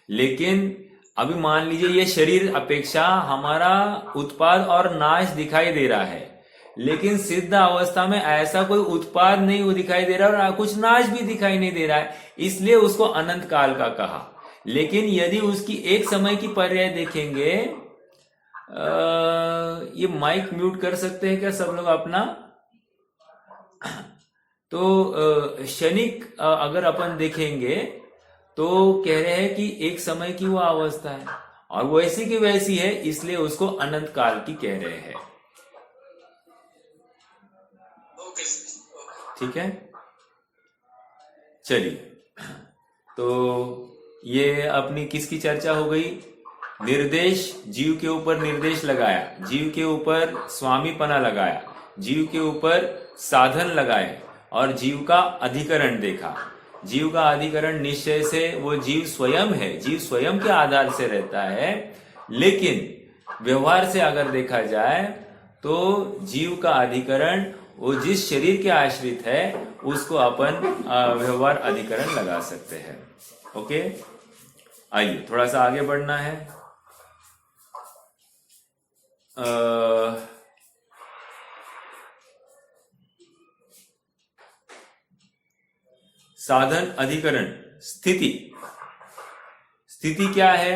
[SPEAKER 1] लेकिन अभी मान लीजिए ये शरीर अपेक्षा हमारा उत्पाद और नाश दिखाई दे रहा है, लेकिन सिद्ध अवस्था में ऐसा कोई उत्पाद नहीं दिखाई दे रहा और कुछ नाश भी दिखाई नहीं दे रहा है, इसलिए उसको अनंत काल का कहा। लेकिन यदि उसकी एक समय की पर्याय देखेंगे, ये माइक म्यूट कर सकते हैं क्या सब लोग अपना? तो क्षणिक अगर अपन देखेंगे तो कह रहे हैं कि एक समय की वो अवस्था है और वैसी की वैसी है, इसलिए उसको अनंत काल की कह रहे हैं। ठीक है, चलिए, तो ये अपनी किसकी चर्चा हो गई? निर्देश, जीव के ऊपर निर्देश लगाया, जीव के ऊपर स्वामीपना लगाया, जीव के ऊपर साधन लगाए और जीव का अधिकरण देखा। जीव का अधिकरण निश्चय से वो जीव स्वयं है, जीव स्वयं के आधार से रहता है, लेकिन व्यवहार से अगर देखा जाए तो जीव का अधिकरण वो जिस शरीर के आश्रित है उसको अपन व्यवहार अधिकरण लगा सकते हैं। ओके, आइए थोड़ा सा आगे बढ़ना है। साधन अधिकरण स्थिति, स्थिति क्या है?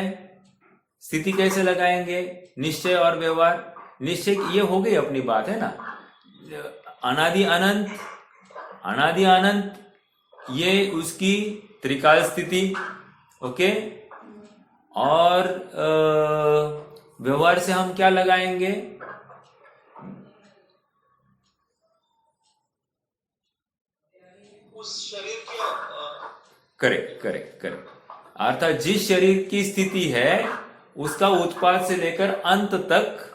[SPEAKER 1] स्थिति कैसे लगाएंगे? निश्चय और व्यवहार। निश्चय ये हो गई अपनी बात है ना, अनादि अनंत, अनादि अनंत ये उसकी त्रिकाल स्थिति। ओके, और व्यवहार से हम क्या लगाएंगे?
[SPEAKER 2] उस शरीर की
[SPEAKER 1] करेक्ट करेक्ट करेक्ट, अर्थात जिस शरीर की स्थिति है उसका उत्पाद से लेकर अंत तक,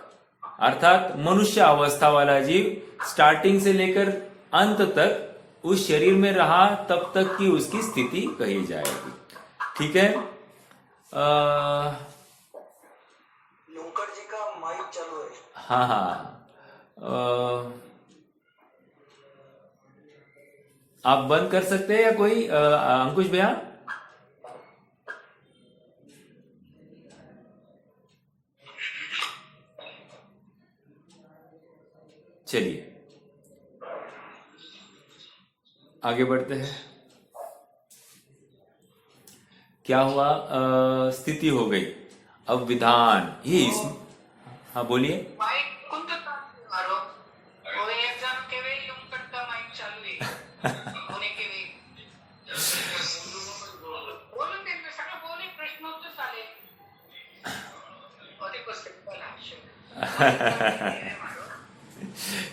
[SPEAKER 1] अर्थात मनुष्य अवस्था वाला जीव स्टार्टिंग से लेकर अंत तक उस शरीर में रहा तब तक की उसकी स्थिति कही जाएगी। ठीक है,
[SPEAKER 2] लुंकर जी का माइक चालू है।
[SPEAKER 1] हाँ हाँ, आप बंद कर सकते हैं या कोई अंकुश भैया? चलिए आगे बढ़ते हैं। क्या हुआ? स्थिति हो गई, अब विधान। ये इसमें, हाँ बोलिए।
[SPEAKER 3] माइक कोणतं मारो और एग्जाम के वे लुंकट का माइक चालू है होने के वे बोलून दे ना, सगळं बोले, प्रश्न उत्तर चालेल और ते क्वेश्चन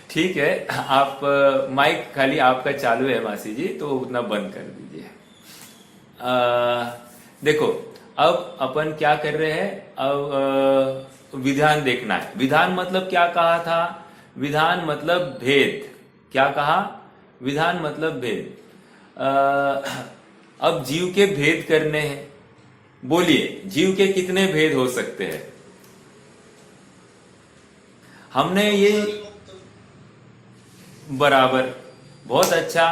[SPEAKER 1] ठीक है, आप माइक खाली आपका चालू है मासी जी, तो उतना बंद कर दीजिए। देखो अब अपन क्या कर रहे हैं, अब विधान देखना है। विधान मतलब क्या कहा था? विधान मतलब भेद। क्या कहा? विधान मतलब भेद। अब जीव के भेद करने हैं। बोलिए, जीव के कितने भेद हो सकते हैं? हमने ये बराबर, बहुत अच्छा,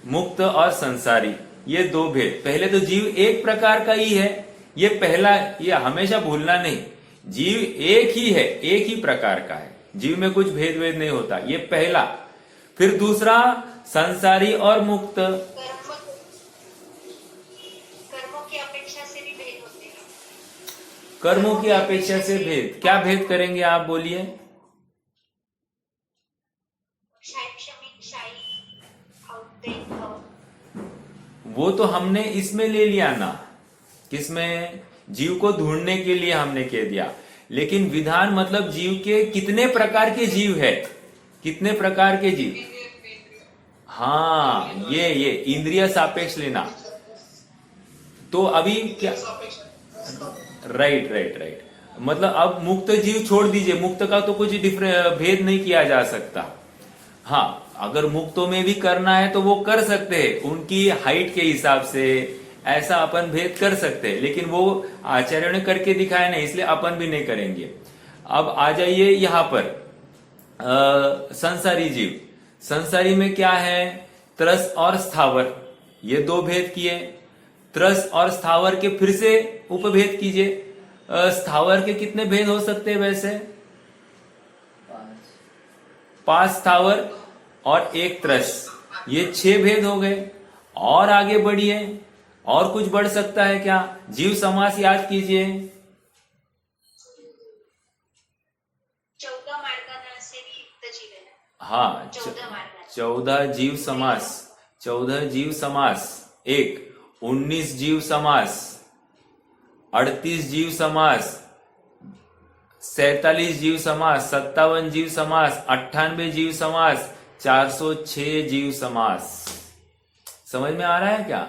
[SPEAKER 1] मुक्त और संसारी, ये दो भेद। पहले तो जीव एक प्रकार का ही है, ये पहला, ये हमेशा भूलना नहीं। जीव एक ही है, एक ही प्रकार का है, जीव में कुछ भेद वेद नहीं होता, ये पहला। फिर दूसरा संसारी और मुक्त।
[SPEAKER 4] कर्मों की अपेक्षा से भी भेद होते हैं।
[SPEAKER 1] कर्मों की अपेक्षा से भेद, क्या भेद करेंगे आप बोलिए? वो तो हमने इसमें ले लिया ना, किसमें? जीव को ढूंढने के लिए हमने कह दिया। लेकिन विधान मतलब जीव के कितने प्रकार के जीव है, कितने प्रकार के जीव। हाँ, ये इंद्रिय सापेक्ष लेना। तो अभी क्या, राइट, मतलब अब मुक्त जीव छोड़ दीजिए, मुक्त का तो कुछ भेद नहीं किया जा सकता। हाँ, अगर मुक्तों में भी करना है तो वो कर सकते हैं, उनकी हाइट के हिसाब से ऐसा अपन भेद कर सकते हैं, लेकिन वो आचार्यों ने करके दिखाया नहीं, इसलिए अपन भी नहीं करेंगे। अब आ जाइए यहां पर संसारी जीव। संसारी में क्या है? त्रस और स्थावर, ये दो भेद किए। त्रस और स्थावर के फिर से उपभेद कीजिए। स्थावर के कितने भेद हो सकते हैं वैसे?
[SPEAKER 5] 5।
[SPEAKER 1] 5 स्थावर और 1 त्रस, ये 6 भेद हो गए। और आगे बढ़िए, और कुछ बढ़ सकता है क्या? जीव समास याद कीजिए।
[SPEAKER 4] 14 मार्गाने से भी युक्त जीव है ना।
[SPEAKER 1] हाँ,
[SPEAKER 4] 14 मार्गाने।
[SPEAKER 1] 14 जीव समास, 14 जीव समास, 19 जीव समास, 38 जीव समास, 47 जीव समास, 57 जीव समास, 98 जीव समास, 406 जीव समास। समझ में आ रहा है क्या?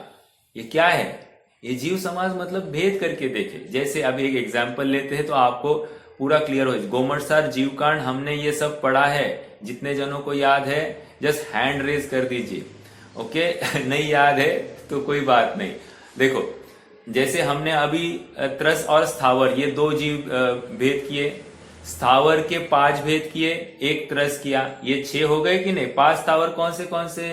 [SPEAKER 1] ये क्या है? ये जीव समास मतलब भेद करके देखे। जैसे अब एक एग्जाम्पल लेते हैं तो आपको पूरा क्लियर हो। गोमटसार जीवकांड हमने ये सब पढ़ा है। जितने जनों को याद है जस्ट हैंड रेज कर दीजिए। ओके नहीं याद है तो कोई बात नहीं। देखो, जैसे हमने अभी त्रस और स्थावर ये 2 जीव भेद किए, स्थावर के 5 भेद किए, 1 त्रस किया, ये 6 हो गए कि नहीं? 5 स्थावर कौन से?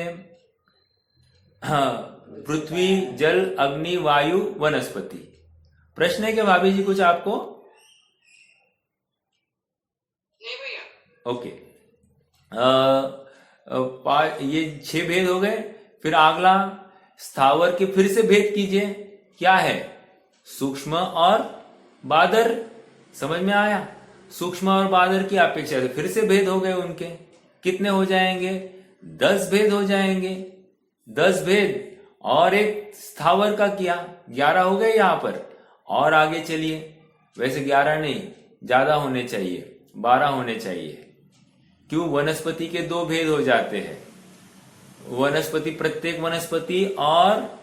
[SPEAKER 1] हाँ, पृथ्वी, जल, अग्नि, वायु, वनस्पति। प्रश्न है क्या भाभी जी कुछ आपको?
[SPEAKER 3] नहीं भैया।
[SPEAKER 1] ओके, ये 6 भेद हो गए। फिर अगला स्थावर के फिर से भेद कीजिए, क्या है? सूक्ष्म और बादर। समझ में आया? सूक्ष्म और बादर की अपेक्षा से फिर से भेद हो गए उनके। कितने हो जाएंगे? 10 भेद हो जाएंगे। 10 भेद और एक स्थावर का किया, 11 हो गए यहां पर। और आगे चलिए, वैसे 11 नहीं, ज्यादा होने चाहिए, 12 होने चाहिए। क्यों? वनस्पति के 2 भेद हो जाते हैं। वनस्पति, प्रत्येक वनस्पति और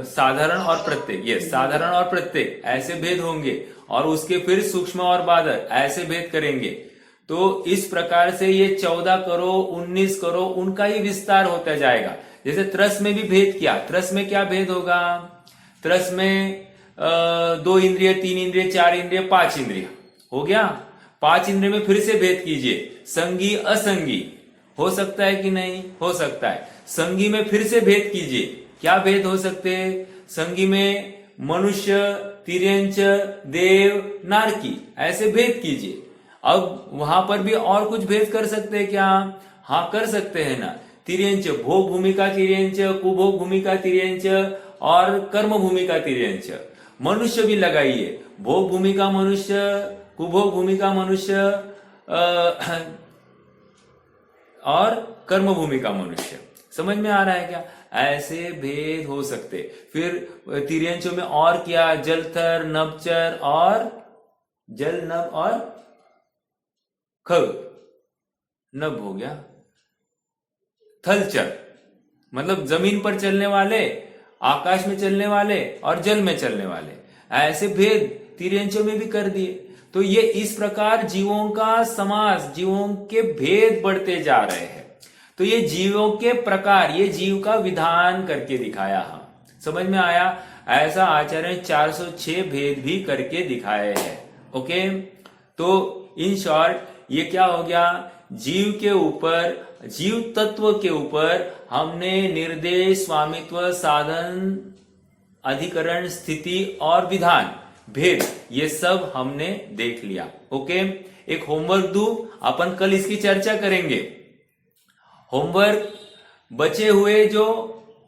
[SPEAKER 1] साधारण और प्रत्येक, ये साधारण और प्रत्येक ऐसे भेद होंगे। और उसके फिर सूक्ष्म और बादर ऐसे भेद करेंगे। तो इस प्रकार से ये 14 करो, 19 करो, उनका ही विस्तार होता जाएगा। जैसे त्रस में भी भेद किया, त्रस में क्या भेद होगा? त्रस में 2 इंद्रिय, 3 इंद्रिय, 4 इंद्रिय, 5 इंद्रिय हो गया। 5 इंद्रिय में फिर से भेद कीजिए, संगी असंगी। हो सकता है कि नहीं? हो सकता है। संगी में फिर से भेद कीजिए, क्या भेद हो सकते हैं? संगी में मनुष्य, तिर्यंच, देव, नारकी, ऐसे भेद कीजिए। अब वहां पर भी और कुछ भेद कर सकते हैं क्या? हाँ, कर सकते हैं ना। तिर्यंच, भोग भूमिका तिर्यंच, कुभोग भूमिका तिर्यंच और कर्म भूमिका तिर्यंच। मनुष्य भी लगाइए, भोग भूमिका मनुष्य, कुभोग भूमिका मनुष्य और कर्म भूमिका मनुष्य। समझ में आ रहा है क्या? ऐसे भेद हो सकते। फिर तिर्यंचों में और क्या? जलथर, नभचर और जल, नभ और खग। नभ हो गया। थलचर मतलब जमीन पर चलने वाले, आकाश में चलने वाले और जल में चलने वाले। ऐसे भेद तिर्यंचों में भी कर दिए। तो ये इस प्रकार जीवों का समास, जीवों के भेद बढ़ते जा रहे हैं। तो ये जीवों के प्रकार, ये जीव का विधान करके दिखाया। हम समझ में आया? ऐसा आचार्य 406 भेद भी करके दिखाए हैं। ओके, तो इन शॉर्ट ये क्या हो गया? जीव के ऊपर, जीव तत्व के ऊपर हमने निर्देश, स्वामित्व, साधन, अधिकरण, स्थिति और विधान, भेद, ये सब हमने देख लिया। ओके, एक होमवर्क दू, अपन कल इसकी चर्चा करेंगे। होमवर्क, बचे हुए जो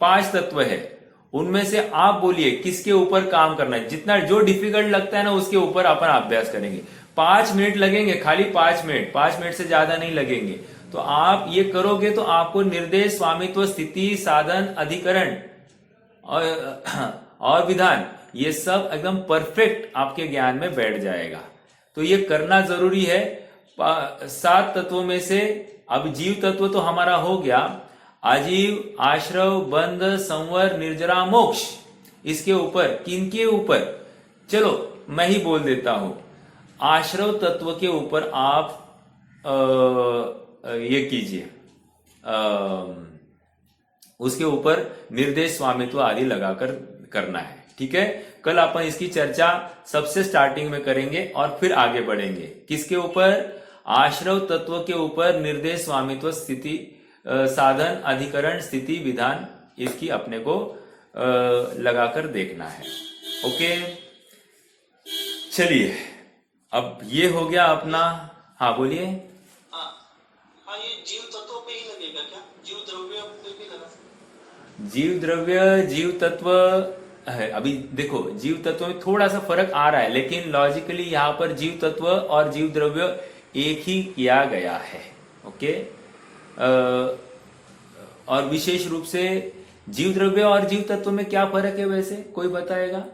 [SPEAKER 1] 5 तत्व है उनमें से आप बोलिए किसके ऊपर काम करना है। जितना जो डिफिकल्ट लगता है ना उसके ऊपर अपन अभ्यास करेंगे। 5 मिनट लगेंगे, खाली 5 मिनट, 5 मिनट से ज्यादा नहीं लगेंगे। तो आप ये करोगे तो आपको निर्देश, स्वामित्व, स्थिति, साधन, अधिकरण और विधान, ये सब एकदम परफेक्ट आपके ज्ञान में बैठ जाएगा। तो ये करना जरूरी है। 7 तत्वों में से अब जीव तत्व तो हमारा हो गया। आजीव, आश्रव, बंध, संवर, निर्जरा, मोक्ष, इसके ऊपर, किनके ऊपर? चलो मैं ही बोल देता हूं। आश्रव तत्व के ऊपर आप ये कीजिए, उसके ऊपर निर्देश, स्वामित्व आदि लगाकर करना है। ठीक है, कल अपन इसकी चर्चा सबसे स्टार्टिंग में करेंगे और फिर आगे बढ़ेंगे। किसके ऊपर? आश्रव तत्व के ऊपर निर्देश, स्वामित्व, स्थिति, साधन, अधिकरण, स्थिति, विधान, इसकी अपने को लगाकर देखना है। ओके, चलिए अब ये हो गया अपना। हाँ बोलिए।
[SPEAKER 2] हाँ हाँ, ये जीव तत्व पे ही लगेगा क्या? जीव द्रव्य पे भी लगा?
[SPEAKER 1] जीव द्रव्य जीव तत्व है। अभी देखो जीव तत्व में थोड़ा सा फर्क आ रहा है, लेकिन लॉजिकली यहाँ पर जीव तत्व और जीव द्रव्य एक ही किया गया है। ओके, और विशेष रूप से जीव द्रव्य और जीव तत्व में क्या फर्क है वैसे कोई बताएगा?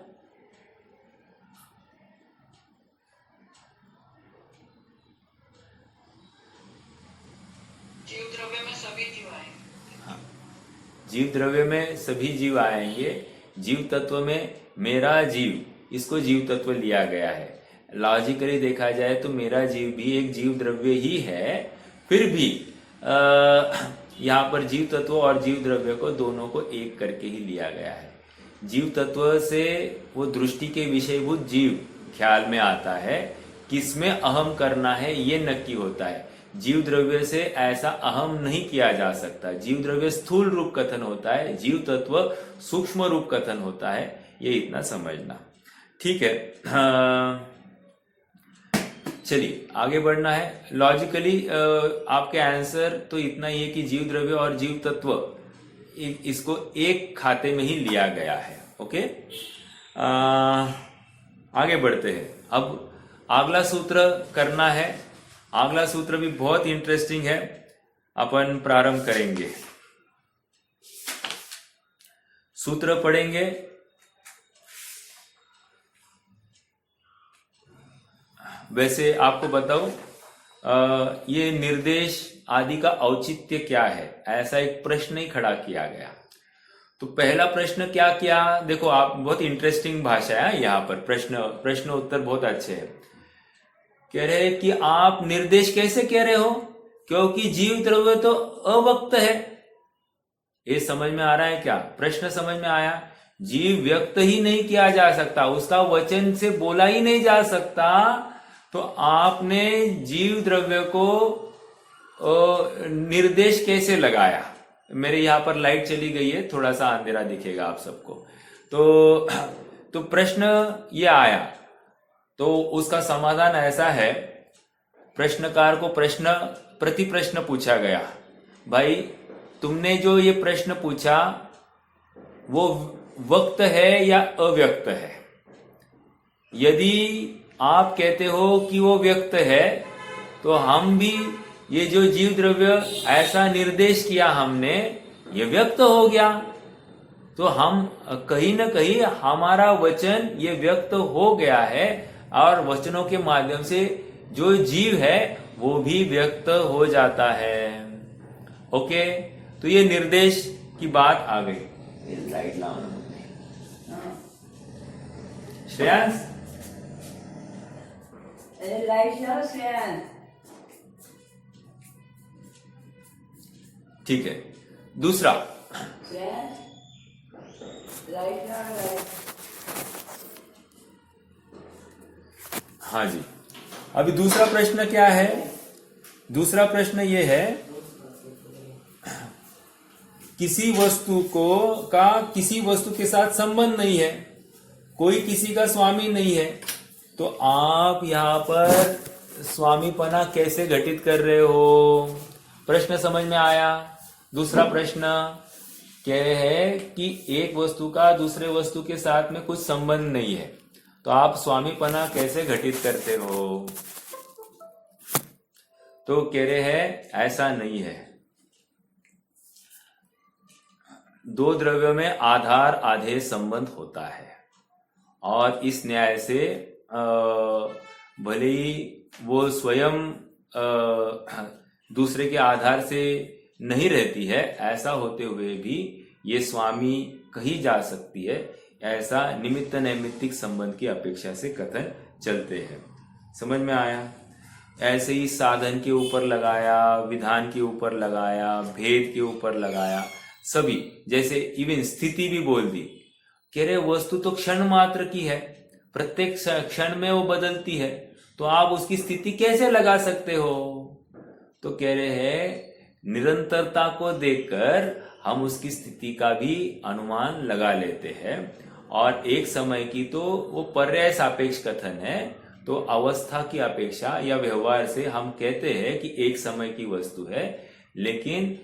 [SPEAKER 3] जीव द्रव्य में सभी जीव आएंगे।
[SPEAKER 1] जीव द्रव्य में सभी जीव आएंगे। जीव तत्व में मेरा जीव, इसको जीव तत्व लिया गया है। लॉजिकली देखा जाए तो मेरा जीव भी एक जीव द्रव्य ही है, फिर भी यहाँ पर जीव तत्व और जीव द्रव्य को दोनों को एक करके ही लिया गया है। जीव तत्व से वो दृष्टि के विषयभूत जीव ख्याल में आता है, किसमें अहम करना है ये नक्की होता है। जीव द्रव्य से ऐसा अहम नहीं किया जा सकता। जीव द्रव्य स्थूल रूप कथन होता है, जीव तत्व सूक्ष्म रूप कथन होता है, ये इतना समझना। ठीक है, चलिए आगे बढ़ना है। लॉजिकली आपके आंसर तो इतना ही है कि जीव द्रव्य और जीव तत्व इसको एक खाते में ही लिया गया है। ओके, आगे बढ़ते हैं। अब अगला सूत्र करना है। अगला सूत्र भी बहुत इंटरेस्टिंग है, अपन प्रारंभ करेंगे। सूत्र पढ़ेंगे। वैसे आपको बताऊं, ये निर्देश आदि का औचित्य क्या है, ऐसा एक प्रश्न ही खड़ा किया गया। तो पहला प्रश्न क्या किया, देखो आप, बहुत इंटरेस्टिंग भाषा है यहाँ पर। प्रश्न उत्तर बहुत अच्छे हैं। कह रहे हैं कि आप निर्देश कैसे कह रहे हो, क्योंकि जीव द्रव्य तो अव्यक्त है। ये समझ में आ रहा है क्या? प्रश्न समझ में आया? जीव व्यक्त ही नहीं किया जा सकता, उसका वचन से बोला ही नहीं जा सकता, तो आपने जीव द्रव्य को निर्देश कैसे लगाया? मेरे यहाँ पर लाइट चली गई है, थोड़ा सा अंधेरा दिखेगा आप सबको। तो प्रश्न ये आया, तो उसका समाधान ऐसा है। प्रश्नकार को प्रति प्रश्न पूछा गया, भाई तुमने जो ये प्रश्न पूछा वो वक्त है या अव्यक्त है? यदि आप कहते हो कि वो व्यक्त है, तो हम भी ये जो जीव द्रव्य ऐसा निर्देश किया हमने, ये व्यक्त हो गया। तो हम कहीं ना कहीं हमारा वचन ये व्यक्त हो गया है, और वचनों के माध्यम से जो जीव है वो भी व्यक्त हो जाता है। ओके, तो ये निर्देश की बात आ गई। लाइट लाओ श्रेयांश,
[SPEAKER 5] लाइट लाओ श्रेयांश।
[SPEAKER 1] ठीक है, दूसरा।
[SPEAKER 5] श्रेयांश, लाइट लाओ, लाइट।
[SPEAKER 1] हाँ जी, अभी दूसरा प्रश्न क्या है? दूसरा प्रश्न ये है, किसी वस्तु का किसी वस्तु के साथ संबंध नहीं है, कोई किसी का स्वामी नहीं है, तो आप यहाँ पर स्वामीपना कैसे घटित कर रहे हो? प्रश्न समझ में आया? दूसरा प्रश्न कह रहे हैं कि एक वस्तु का दूसरे वस्तु के साथ में कुछ संबंध नहीं है, तो आप स्वामीपना कैसे घटित करते हो? तो कह रहे हैं ऐसा नहीं है। दो द्रव्यों में आधार आधेय संबंध होता है, और इस न्याय से भले ही वो स्वयं दूसरे के आधार से नहीं रहती है, ऐसा होते हुए भी ये स्वामी कही जा सकती है। ऐसा निमित्त नैमित्तिक संबंध की अपेक्षा से कथन चलते हैं। समझ में आया? ऐसे ही साधन के ऊपर लगाया, विधान के ऊपर लगाया, भेद के ऊपर लगाया, सभी, जैसे इवन स्थिति भी बोल दी। कह रहे वस्तु तो क्षण मात्र की है, प्रत्येक क्षण में वो बदलती है, तो आप उसकी स्थिति कैसे लगा सकते हो? तो कह रहे हैं निरंतरता को देखकर हम उसकी स्थिति का भी अनुमान लगा लेते हैं। और एक समय की तो वो पर्याय सापेक्ष कथन है, तो अवस्था की अपेक्षा या व्यवहार से हम कहते हैं कि एक समय की वस्तु है। लेकिन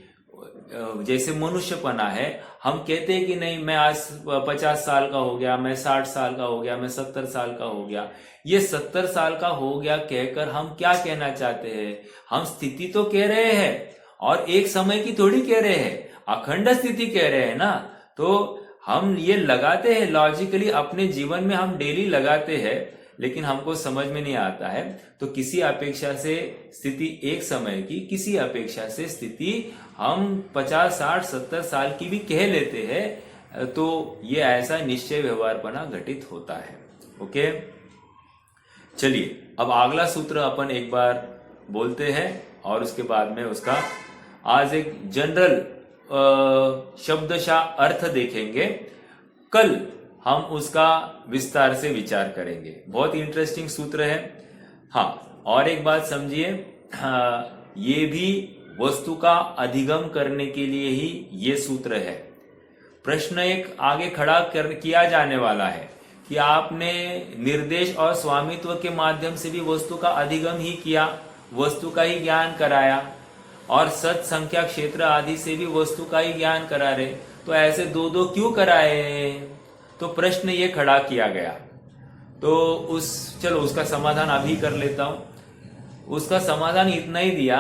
[SPEAKER 1] जैसे मनुष्यपना है, हम कहते हैं कि नहीं मैं आज 50 साल का हो गया, मैं 60 साल का हो गया, मैं 70 साल का हो गया। ये 70 साल का हो गया कहकर हम क्या कहना चाहते हैं? हम स्थिति तो कह रहे हैं और एक समय की थोड़ी कह रहे हैं, अखंड स्थिति कह रहे हैं ना। तो हम ये लगाते हैं लॉजिकली, अपने जीवन में हम डेली लगाते हैं, लेकिन हमको समझ में नहीं आता है। तो किसी अपेक्षा से स्थिति एक समय की, किसी अपेक्षा से स्थिति हम 50, 60, 70 साल की भी कह लेते हैं। तो ये ऐसा निश्चय व्यवहारपना घटित होता है। ओके, चलिए अब अगला सूत्र अपन एक बार बोलते हैं और उसके बाद में उसका आज एक जनरल शब्दशः अर्थ देखेंगे। कल हम उसका विस्तार से विचार करेंगे। बहुत इंटरेस्टिंग सूत्र है। हाँ, और एक बात समझिए, ये भी वस्तु का अधिगम करने के लिए ही ये सूत्र है। प्रश्न एक आगे खड़ा किया जाने वाला है कि आपने निर्देश और स्वामित्व के माध्यम से भी वस्तु का अधिगम ही किया, वस्तु का ही ज्ञान कराया, और सत संख्या क्षेत्र आदि से भी वस्तु का ही ज्ञान करा रहे, तो ऐसे दो दो क्यों कराए? तो प्रश्न ये खड़ा किया गया। तो चलो उसका समाधान अभी कर लेता हूं। उसका समाधान इतना ही दिया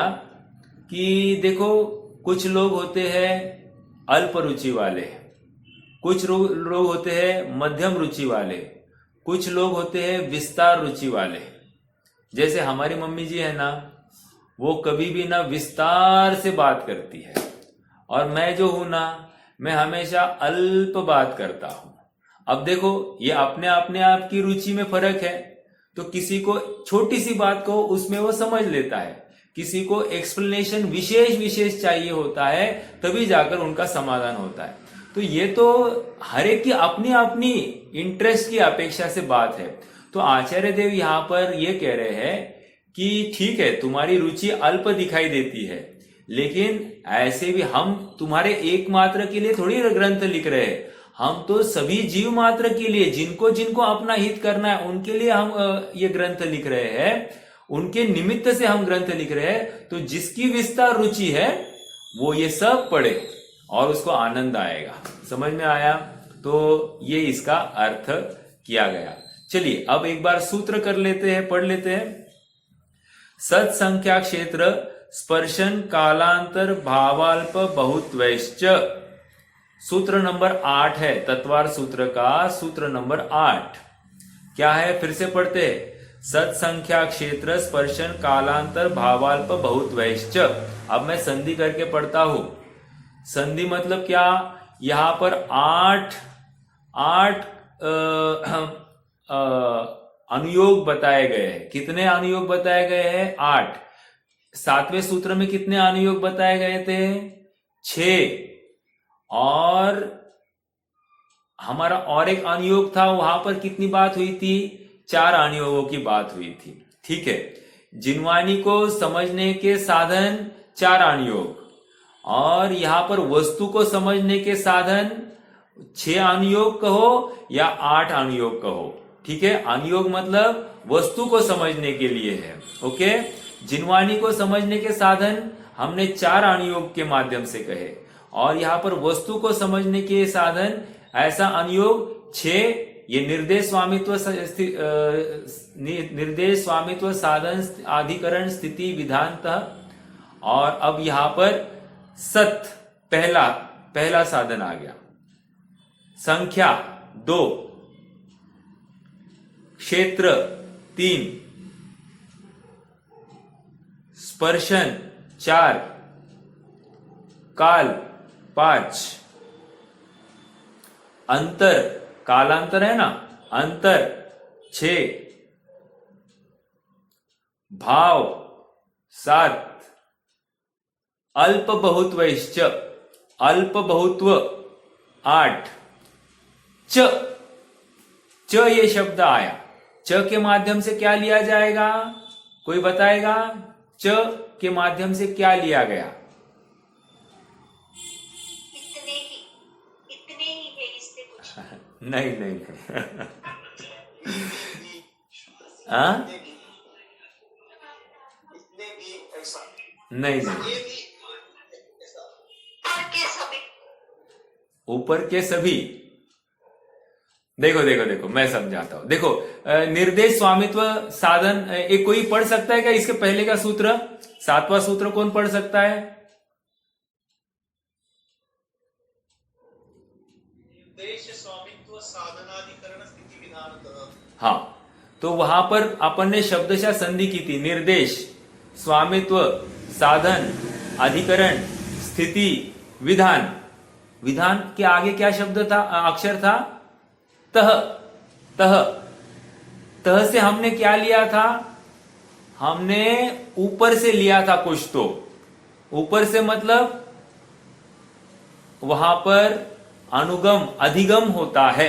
[SPEAKER 1] कि देखो, कुछ लोग होते हैं अल्प रुचि वाले, कुछ लोग होते हैं मध्यम रुचि वाले, कुछ लोग होते हैं विस्तार रुचि वाले। जैसे हमारी मम्मी जी है ना, वो कभी भी ना विस्तार से बात करती है, और मैं जो हूं ना, मैं हमेशा अल्प बात करता हूं। अब देखो, ये अपने आप की रुचि में फर्क है। तो किसी को छोटी सी बात को उसमें वो समझ लेता है, किसी को एक्सप्लेनेशन विशेष चाहिए होता है, तभी जाकर उनका समाधान होता है। तो ये तो हर एक की अपनी इंटरेस्ट की अपेक्षा से बात है। तो आचार्य देव यहां पर ये कह रहे हैं कि ठीक है, तुम्हारी रुचि अल्प दिखाई देती है, लेकिन ऐसे भी हम तुम्हारे एकमात्र के लिए थोड़ी ग्रंथ लिख रहे हैं। हम तो सभी जीव मात्र के लिए, जिनको जिनको अपना हित करना है, उनके लिए हम ये ग्रंथ लिख रहे हैं, उनके निमित्त से हम ग्रंथ लिख रहे हैं। तो जिसकी विस्तार रुचि है वो ये सब पढ़े और उसको आनंद आएगा। समझ में आया? तो ये इसका अर्थ किया गया। चलिए अब एक बार सूत्र कर लेते हैं, पढ़ लेते हैं। सत संख्या क्षेत्र स्पर्शन कालांतर भावाल्प बहुत्वैश्च। सूत्र नंबर 8 है, तत्वार सूत्र का सूत्र नंबर 8 क्या है? फिर से पढ़ते हैं। सत संख्या क्षेत्र स्पर्शन कालांतर भावाल्प बहुत्वैश्च। अब मैं संधि करके पढ़ता हूं। संधि मतलब क्या? यहां पर 8 अनुयोग बताए गए हैं। कितने अनुयोग बताए गए हैं? 8। 7वें सूत्र में कितने अनुयोग बताए गए थे? 6। और हमारा और एक अनुयोग था, वहां पर कितनी बात हुई थी? 4 अनुयोगों की बात हुई थी। ठीक है, जिनवाणी को समझने के साधन 4 अनुयोग, और यहां पर वस्तु को समझने के साधन 6 अनुयोग कहो या 8 अनुयोग कहो। ठीक है, अनुयोग मतलब वस्तु को समझने के लिए है। ओके, जिनवाणी को समझने के साधन हमने 4 अनुयोग के माध्यम से कहे, और यहां पर वस्तु को समझने के साधन ऐसा अनुयोग 6। ये निर्देश स्वामित्व साधन अधिकरण स्थिति विधानतः। और अब यहां पर सत पहला साधन आ गया, संख्या 2, क्षेत्र 3, स्पर्शन 4, काल 5, अंतर कालांतर है ना, अंतर 6, भाव 7, अल्प बहुत्वैश्च, अल्प बहुत्व 8, च ये शब्द आया। च के माध्यम से क्या लिया जाएगा? कोई बताएगा? च के माध्यम से क्या लिया गया? नहीं नहीं हाँ
[SPEAKER 2] इसने भी ऐसा,
[SPEAKER 1] नहीं नहीं,
[SPEAKER 2] ये भी ऐसा।
[SPEAKER 3] पर के सभी
[SPEAKER 1] ऊपर के सभी। देखो देखो देखो, मैं समझाता हूं। देखो निर्देश स्वामित्व साधन, एक कोई पढ़ सकता है क्या इसके पहले का सूत्र? 7वां सूत्र कौन पढ़ सकता है?
[SPEAKER 2] निर्देश स्वामित्व साधनाधिकरण स्थिति विधानतः।
[SPEAKER 1] हाँ, तो वहां पर अपन ने शब्दशः संधि की थी। निर्देश स्वामित्व साधन अधिकरण स्थिति विधान। विधान के आगे क्या शब्द था, अक्षर था? तह। तह तह से हमने क्या लिया था? हमने ऊपर से लिया था कुछ। तो ऊपर से मतलब वहां पर अनुगम अधिगम होता है,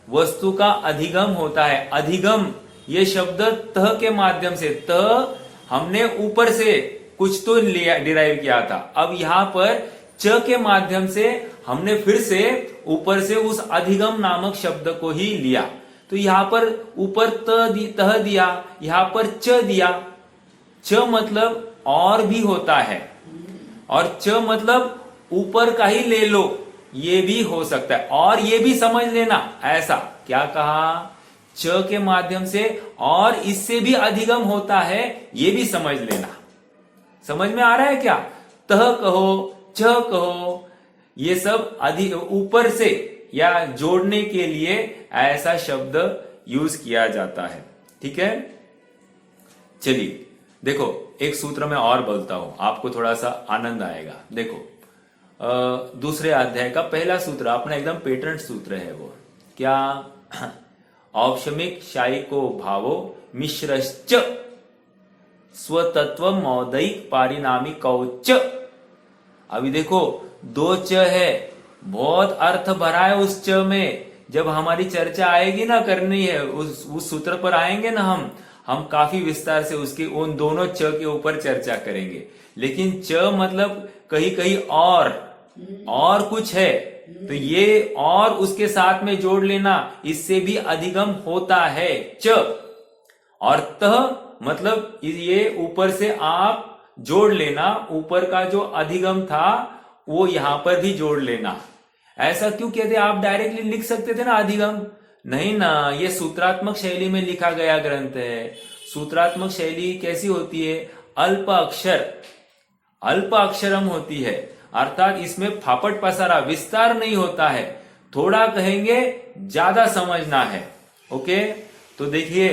[SPEAKER 1] वस्तु का अधिगम होता है। अधिगम ये शब्द तह के माध्यम से, तह हमने ऊपर से कुछ तो लिया, डिराइव किया था। अब यहां पर च के माध्यम से हमने फिर से ऊपर से उस अधिगम नामक शब्द को ही लिया। तो यहां पर ऊपर तह दिया, यहां पर च दिया। च मतलब और भी होता है, और च मतलब ऊपर का ही ले लो, ये भी हो सकता है। और ये भी समझ लेना, ऐसा क्या कहा? च के माध्यम से और इससे भी अधिगम होता है, ये भी समझ लेना। समझ में आ रहा है क्या? तह कहो, च कहो, ये सब ऊपर से या जोड़ने के लिए ऐसा शब्द यूज किया जाता है। ठीक है, चलिए देखो, एक सूत्र में और बोलता हूं, आपको थोड़ा सा आनंद आएगा। देखो दूसरे अध्याय का पहला सूत्र अपना एकदम पेटेंट सूत्र है। वो क्या? औपशमिक शायिको भावो मिश्रश्च स्वतत्व मौदिक पारिणामिकौच। अभी देखो, 2 च है, बहुत अर्थ भरा है उस च में। जब हमारी चर्चा आएगी ना, करनी है उस सूत्र पर आएंगे ना, हम काफी विस्तार से उसके उन दोनों च के ऊपर चर्चा करेंगे। लेकिन च मतलब कहीं कहीं और कुछ है, तो ये और उसके साथ में जोड़ लेना, इससे भी अधिगम होता है च। और तह मतलब ये ऊपर से आप जोड़ लेना, ऊपर का जो अधिगम था वो यहां पर भी जोड़ लेना। ऐसा क्यों कहते? आप डायरेक्टली लिख सकते थे ना अधिगम। नहीं ना, ये सूत्रात्मक शैली में लिखा गया ग्रंथ है। सूत्रात्मक शैली कैसी होती है? अल्प अक्षरम होती है, अर्थात इसमें फापट पसारा विस्तार नहीं होता है। थोड़ा कहेंगे, ज्यादा समझना है। ओके, तो देखिए,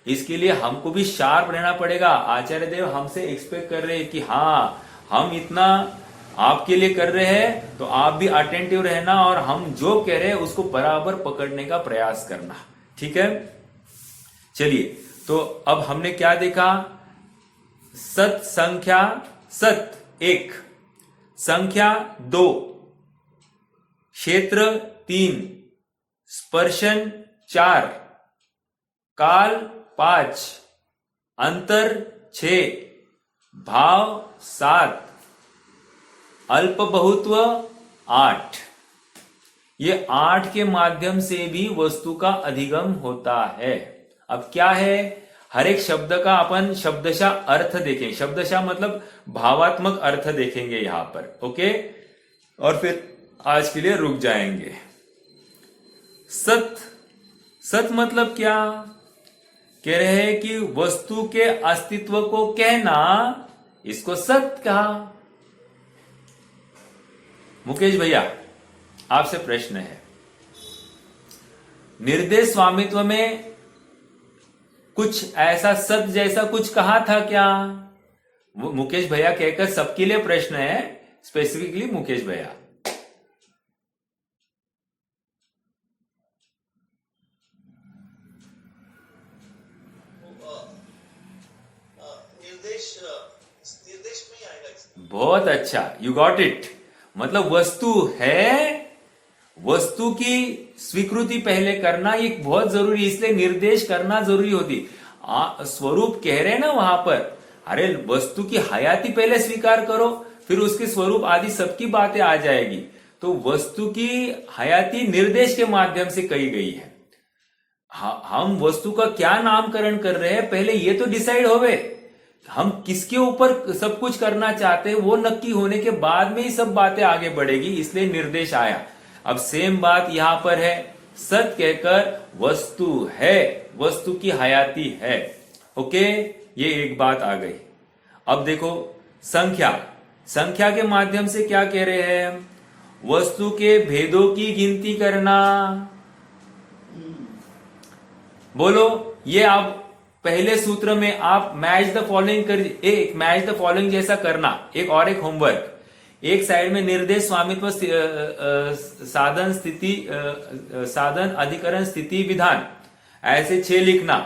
[SPEAKER 1] इसके लिए हमको भी शार्प रहना पड़ेगा। आचार्य देव हमसे एक्सपेक्ट कर रहे हैं कि हाँ, हम इतना आपके लिए कर रहे हैं, तो आप भी अटेंटिव रहना और हम जो कह रहे हैं उसको बराबर पकड़ने का प्रयास करना। ठीक है, चलिए, तो अब हमने क्या देखा? सत संख्या, सत 1, संख्या 2, क्षेत्र 3, स्पर्शन 4, काल 5, अंतर 6, भाव 7, अल्प बहुत्व 8। ये 8 के माध्यम से भी वस्तु का अधिगम होता है। अब क्या है? हर एक शब्द का अपन शब्दशः अर्थ देखें। शब्दशः मतलब भावात्मक अर्थ देखेंगे यहां पर। ओके, और फिर आज के लिए रुक जाएंगे। सत मतलब क्या? कह रहे हैं कि वस्तु के अस्तित्व को कहना, इसको सत कहा। मुकेश भैया, आपसे प्रश्न है, निर्देश स्वामित्व में कुछ ऐसा सत जैसा कुछ कहा था क्या? वो मुकेश भैया कहकर सबके लिए प्रश्न है, स्पेसिफिकली मुकेश भैया।
[SPEAKER 2] निर्देश में ही आएगा इसमें।
[SPEAKER 1] बहुत अच्छा, यू गॉट इट। मतलब वस्तु है, वस्तु की स्वीकृति पहले करना ये बहुत जरूरी, इसलिए निर्देश करना जरूरी होती। स्वरूप कह रहे ना वहां पर, अरे वस्तु की हयाती पहले स्वीकार करो, फिर उसके स्वरूप आदि सबकी बातें आ जाएगी। तो वस्तु की हयाती निर्देश के माध्यम से कही गई है। हम वस्तु का क्या नामकरण कर रहे हैं, पहले ये तो डिसाइड होवे, हम किसके ऊपर सब कुछ करना चाहते हैं, वो नक्की होने के बाद में ही सब बातें आगे बढ़ेगी, इसलिए निर्देश आया। अब सेम बात यहां पर है, सत कहकर वस्तु है, वस्तु की हयाती है। ओके, ये एक बात आ गई। अब देखो संख्या, संख्या के माध्यम से क्या कह रहे हैं, वस्तु के भेदों की गिनती करना। बोलो, ये आप पहले सूत्र में आप मैच द फॉलोइंग कर, एक मैच द फॉलोइंग जैसा करना, एक और एक होमवर्क। एक साइड में निर्देश, स्वामित्व, साधन, स्थिति, साधन, अधिकरण, स्थिति, विधान, ऐसे 6 लिखना।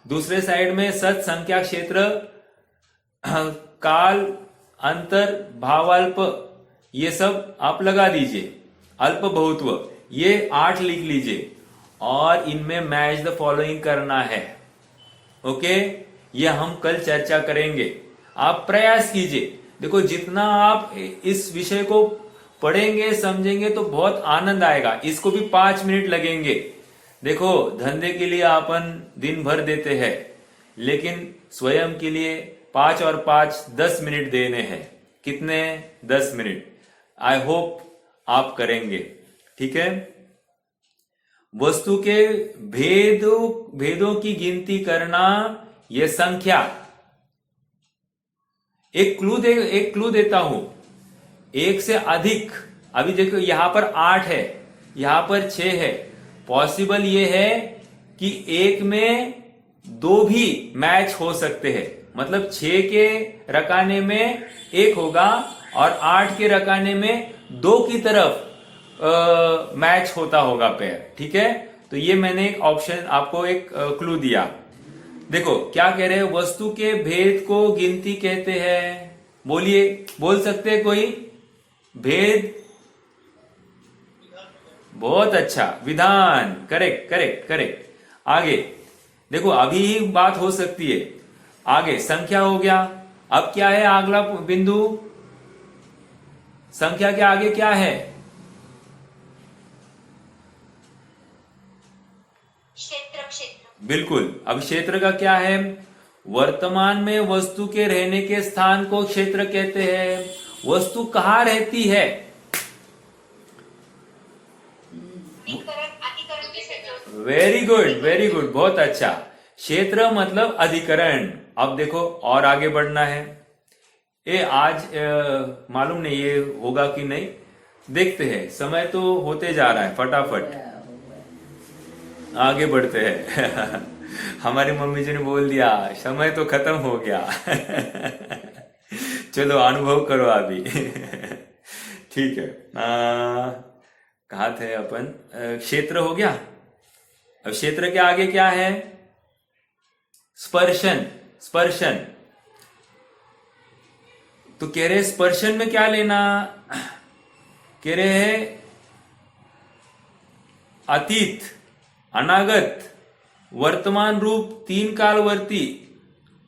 [SPEAKER 1] दूसरे साइड में सत, संख्या, क्षेत्र, काल, अंतर, भावाल्प, ये सब आप लगा दीजिए। अल्प, बहुत्व, ये 8 लिख लीजिए और इनमें मैच द फॉलोइंग करना है। ओके, ये हम कल चर्चा करेंगे। आप प्रयास कीजिए। देखो, जितना आप इस विषय को पढ़ेंगे, समझेंगे तो बहुत आनंद आएगा। इसको भी 5 मिनट लगेंगे। देखो, धंधे के लिए अपन दिन भर देते हैं, लेकिन स्वयं के लिए 5 और 5 10 मिनट देने हैं। कितने? 10 मिनट। आई होप आप करेंगे। ठीक है। वस्तु के भेदों की गिनती करना, यह संख्या। एक क्लू देता हूं, 1 से अधिक। अभी देखो, यहां पर 8 है, यहां पर 6 है। पॉसिबल ये है कि एक में 2 भी मैच हो सकते हैं। मतलब 6 के रकाने में 1 होगा और 8 के रकाने में 2 की तरफ मैच होता होगा पेयर। ठीक है, तो ये मैंने एक ऑप्शन आपको, एक क्लू दिया। देखो क्या कह रहे हैं, वस्तु के भेद को गिनती कहते हैं। बोलिए, बोल सकते हैं कोई? भेद, बहुत अच्छा, विधान, करेक्ट करेक्ट करेक्ट। आगे देखो, अभी ही बात हो सकती है। आगे संख्या हो गया। अब क्या है अगला बिंदु? संख्या के आगे क्या है?
[SPEAKER 4] क्षेत्र, क्षेत्र।
[SPEAKER 1] बिल्कुल। अब क्षेत्र का क्या है? वर्तमान में वस्तु के रहने के स्थान को क्षेत्र कहते हैं। वस्तु कहाँ रहती है? वेरी गुड, वेरी गुड, बहुत अच्छा। क्षेत्र मतलब अधिकरण। अब देखो, और आगे बढ़ना है। आज मालूम नहीं ये होगा कि नहीं, देखते हैं। समय तो होते जा रहा है, फटाफट आगे बढ़ते हैं। हमारी मम्मी जी ने बोल दिया, समय तो खत्म हो गया। चलो अनुभव करो अभी। ठीक है। कहाँ थे अपन? क्षेत्र हो गया। अब क्षेत्र के आगे क्या है? स्पर्शन, स्पर्शन। तो कह रहे स्पर्शन में क्या लेना? कह रहे हैं अतीत, अनागत, वर्तमान रूप 3 कालवर्ती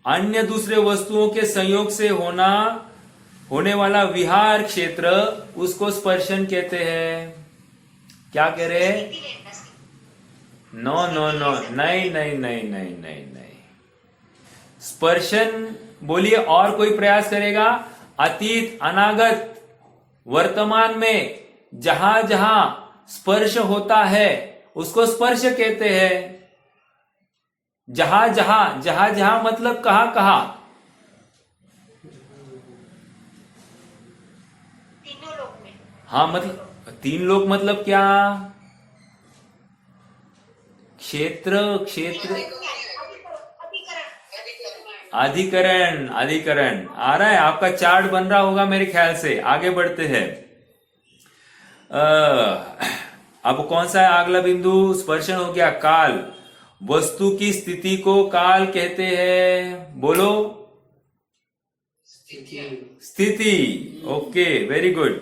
[SPEAKER 1] अन्य दूसरे वस्तुओं के संयोग से होने वाला विहार क्षेत्र, उसको स्पर्शन कहते हैं। क्या कह रहे हैं? नो नो नो, नहीं नहीं नहीं नहीं नहीं नहीं। स्पर्शन बोलिए, और कोई प्रयास करेगा? अतीत, अनागत, वर्तमान में जहां जहां स्पर्श होता है उसको स्पर्श कहते हैं। जहां जहां मतलब कहां कहां?
[SPEAKER 4] तीनों लोक में।
[SPEAKER 1] हाँ, मतलब 3 लोक मतलब क्या? क्षेत्र, क्षेत्र, अधिकरण, अधिकरण। आ रहा है, आपका चार्ट बन रहा होगा मेरे ख्याल से। आगे बढ़ते हैं। अब कौन सा है अगला बिंदु? स्पर्शन हो गया। काल, वस्तु की स्थिति को काल कहते हैं। बोलो, स्थिति। Okay, very good.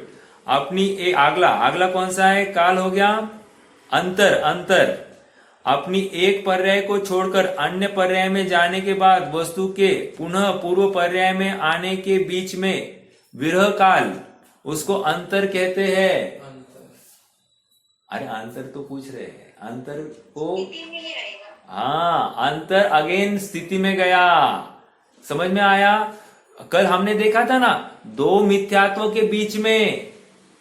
[SPEAKER 1] अपनी अगला कौन सा है? काल हो गया। अंतर, अंतर। अपनी एक पर्याय को छोड़कर अन्य पर्याय में जाने के बाद वस्तु के पुनः पूर्व पर्याय में आने के बीच में विरह काल, उसको अंतर कहते हैं। अरे अंतर तो पूछ रहे हैं, अंतर को,
[SPEAKER 4] स्थिति में ही रहेगा।
[SPEAKER 1] हाँ अंतर अगेन स्थिति में गया, समझ में आया। कल हमने देखा था ना, दो मिथ्यात्व के बीच में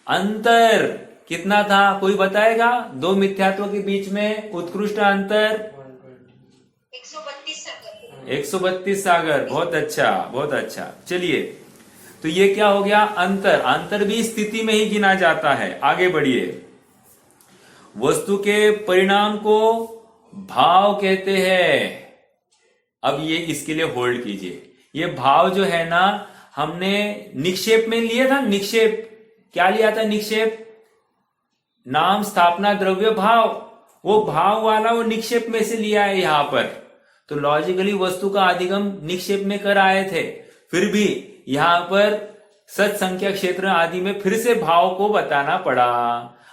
[SPEAKER 1] अंतर कितना था, कोई बताएगा? दो मिथ्यात्व के बीच में उत्कृष्ट अंतर
[SPEAKER 4] 132 सागर।
[SPEAKER 1] 132 सागर। बहुत अच्छा, बहुत अच्छा। चलिए, तो ये क्या हो गया? अंतर। अंतर भी स्थिति में ही गिना जाता है। आगे बढ़िए। वस्तु के परिणाम को भाव कहते हैं। अब ये इसके लिए होल्ड कीजिए। ये भाव जो है ना, हमने निक्षेप में लिया था। निक्षेप क्या लिया था? निक्षेप, नाम, स्थापना, द्रव्य, भाव। वो भाव वाला वो निक्षेप में से लिया है यहां पर। तो लॉजिकली वस्तु का अधिगम निक्षेप में कर आए थे, फिर भी यहां पर सच संख्या क्षेत्र आदि में फिर से भाव को बताना पड़ा।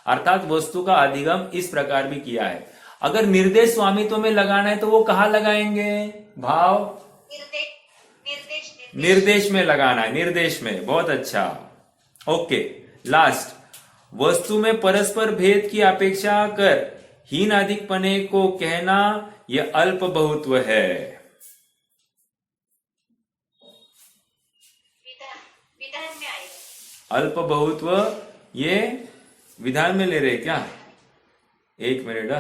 [SPEAKER 1] अर्थात वस्तु का अधिगम इस प्रकार भी किया है। अगर निर्देश स्वामित्व में लगाना है तो वो कहां लगाएंगे? भाव निर्देश में लगाना है, निर्देश में। बहुत अच्छा, ओके। लास्ट, वस्तु में परस्पर भेद की अपेक्षा कर हीन अधिकपने को कहना यह अल्प बहुत्व है।
[SPEAKER 4] विधान में आएगा।
[SPEAKER 1] अल्प बहुत्व ये विधान में ले रहे क्या? एक मिनट।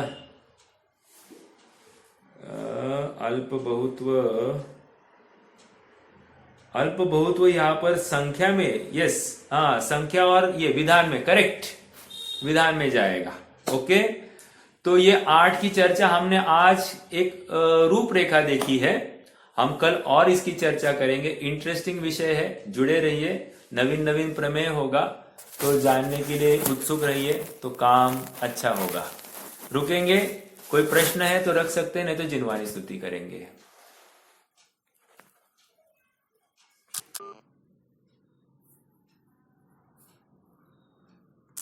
[SPEAKER 1] अल्प बहुत्व यहां पर संख्या में, यस, हाँ संख्या और ये विधान में, करेक्ट, विधान में जाएगा। ओके, तो ये 8 की चर्चा हमने आज एक रूपरेखा देखी है। हम कल और इसकी चर्चा करेंगे। इंटरेस्टिंग विषय है, जुड़े रहिए। नवीन नवीन प्रमेय होगा, तो जानने के लिए उत्सुक रहिए, तो काम अच्छा होगा। रुकेंगे, कोई प्रश्न है तो रख सकते हैं, नहीं तो जिनवानी स्तुति करेंगे।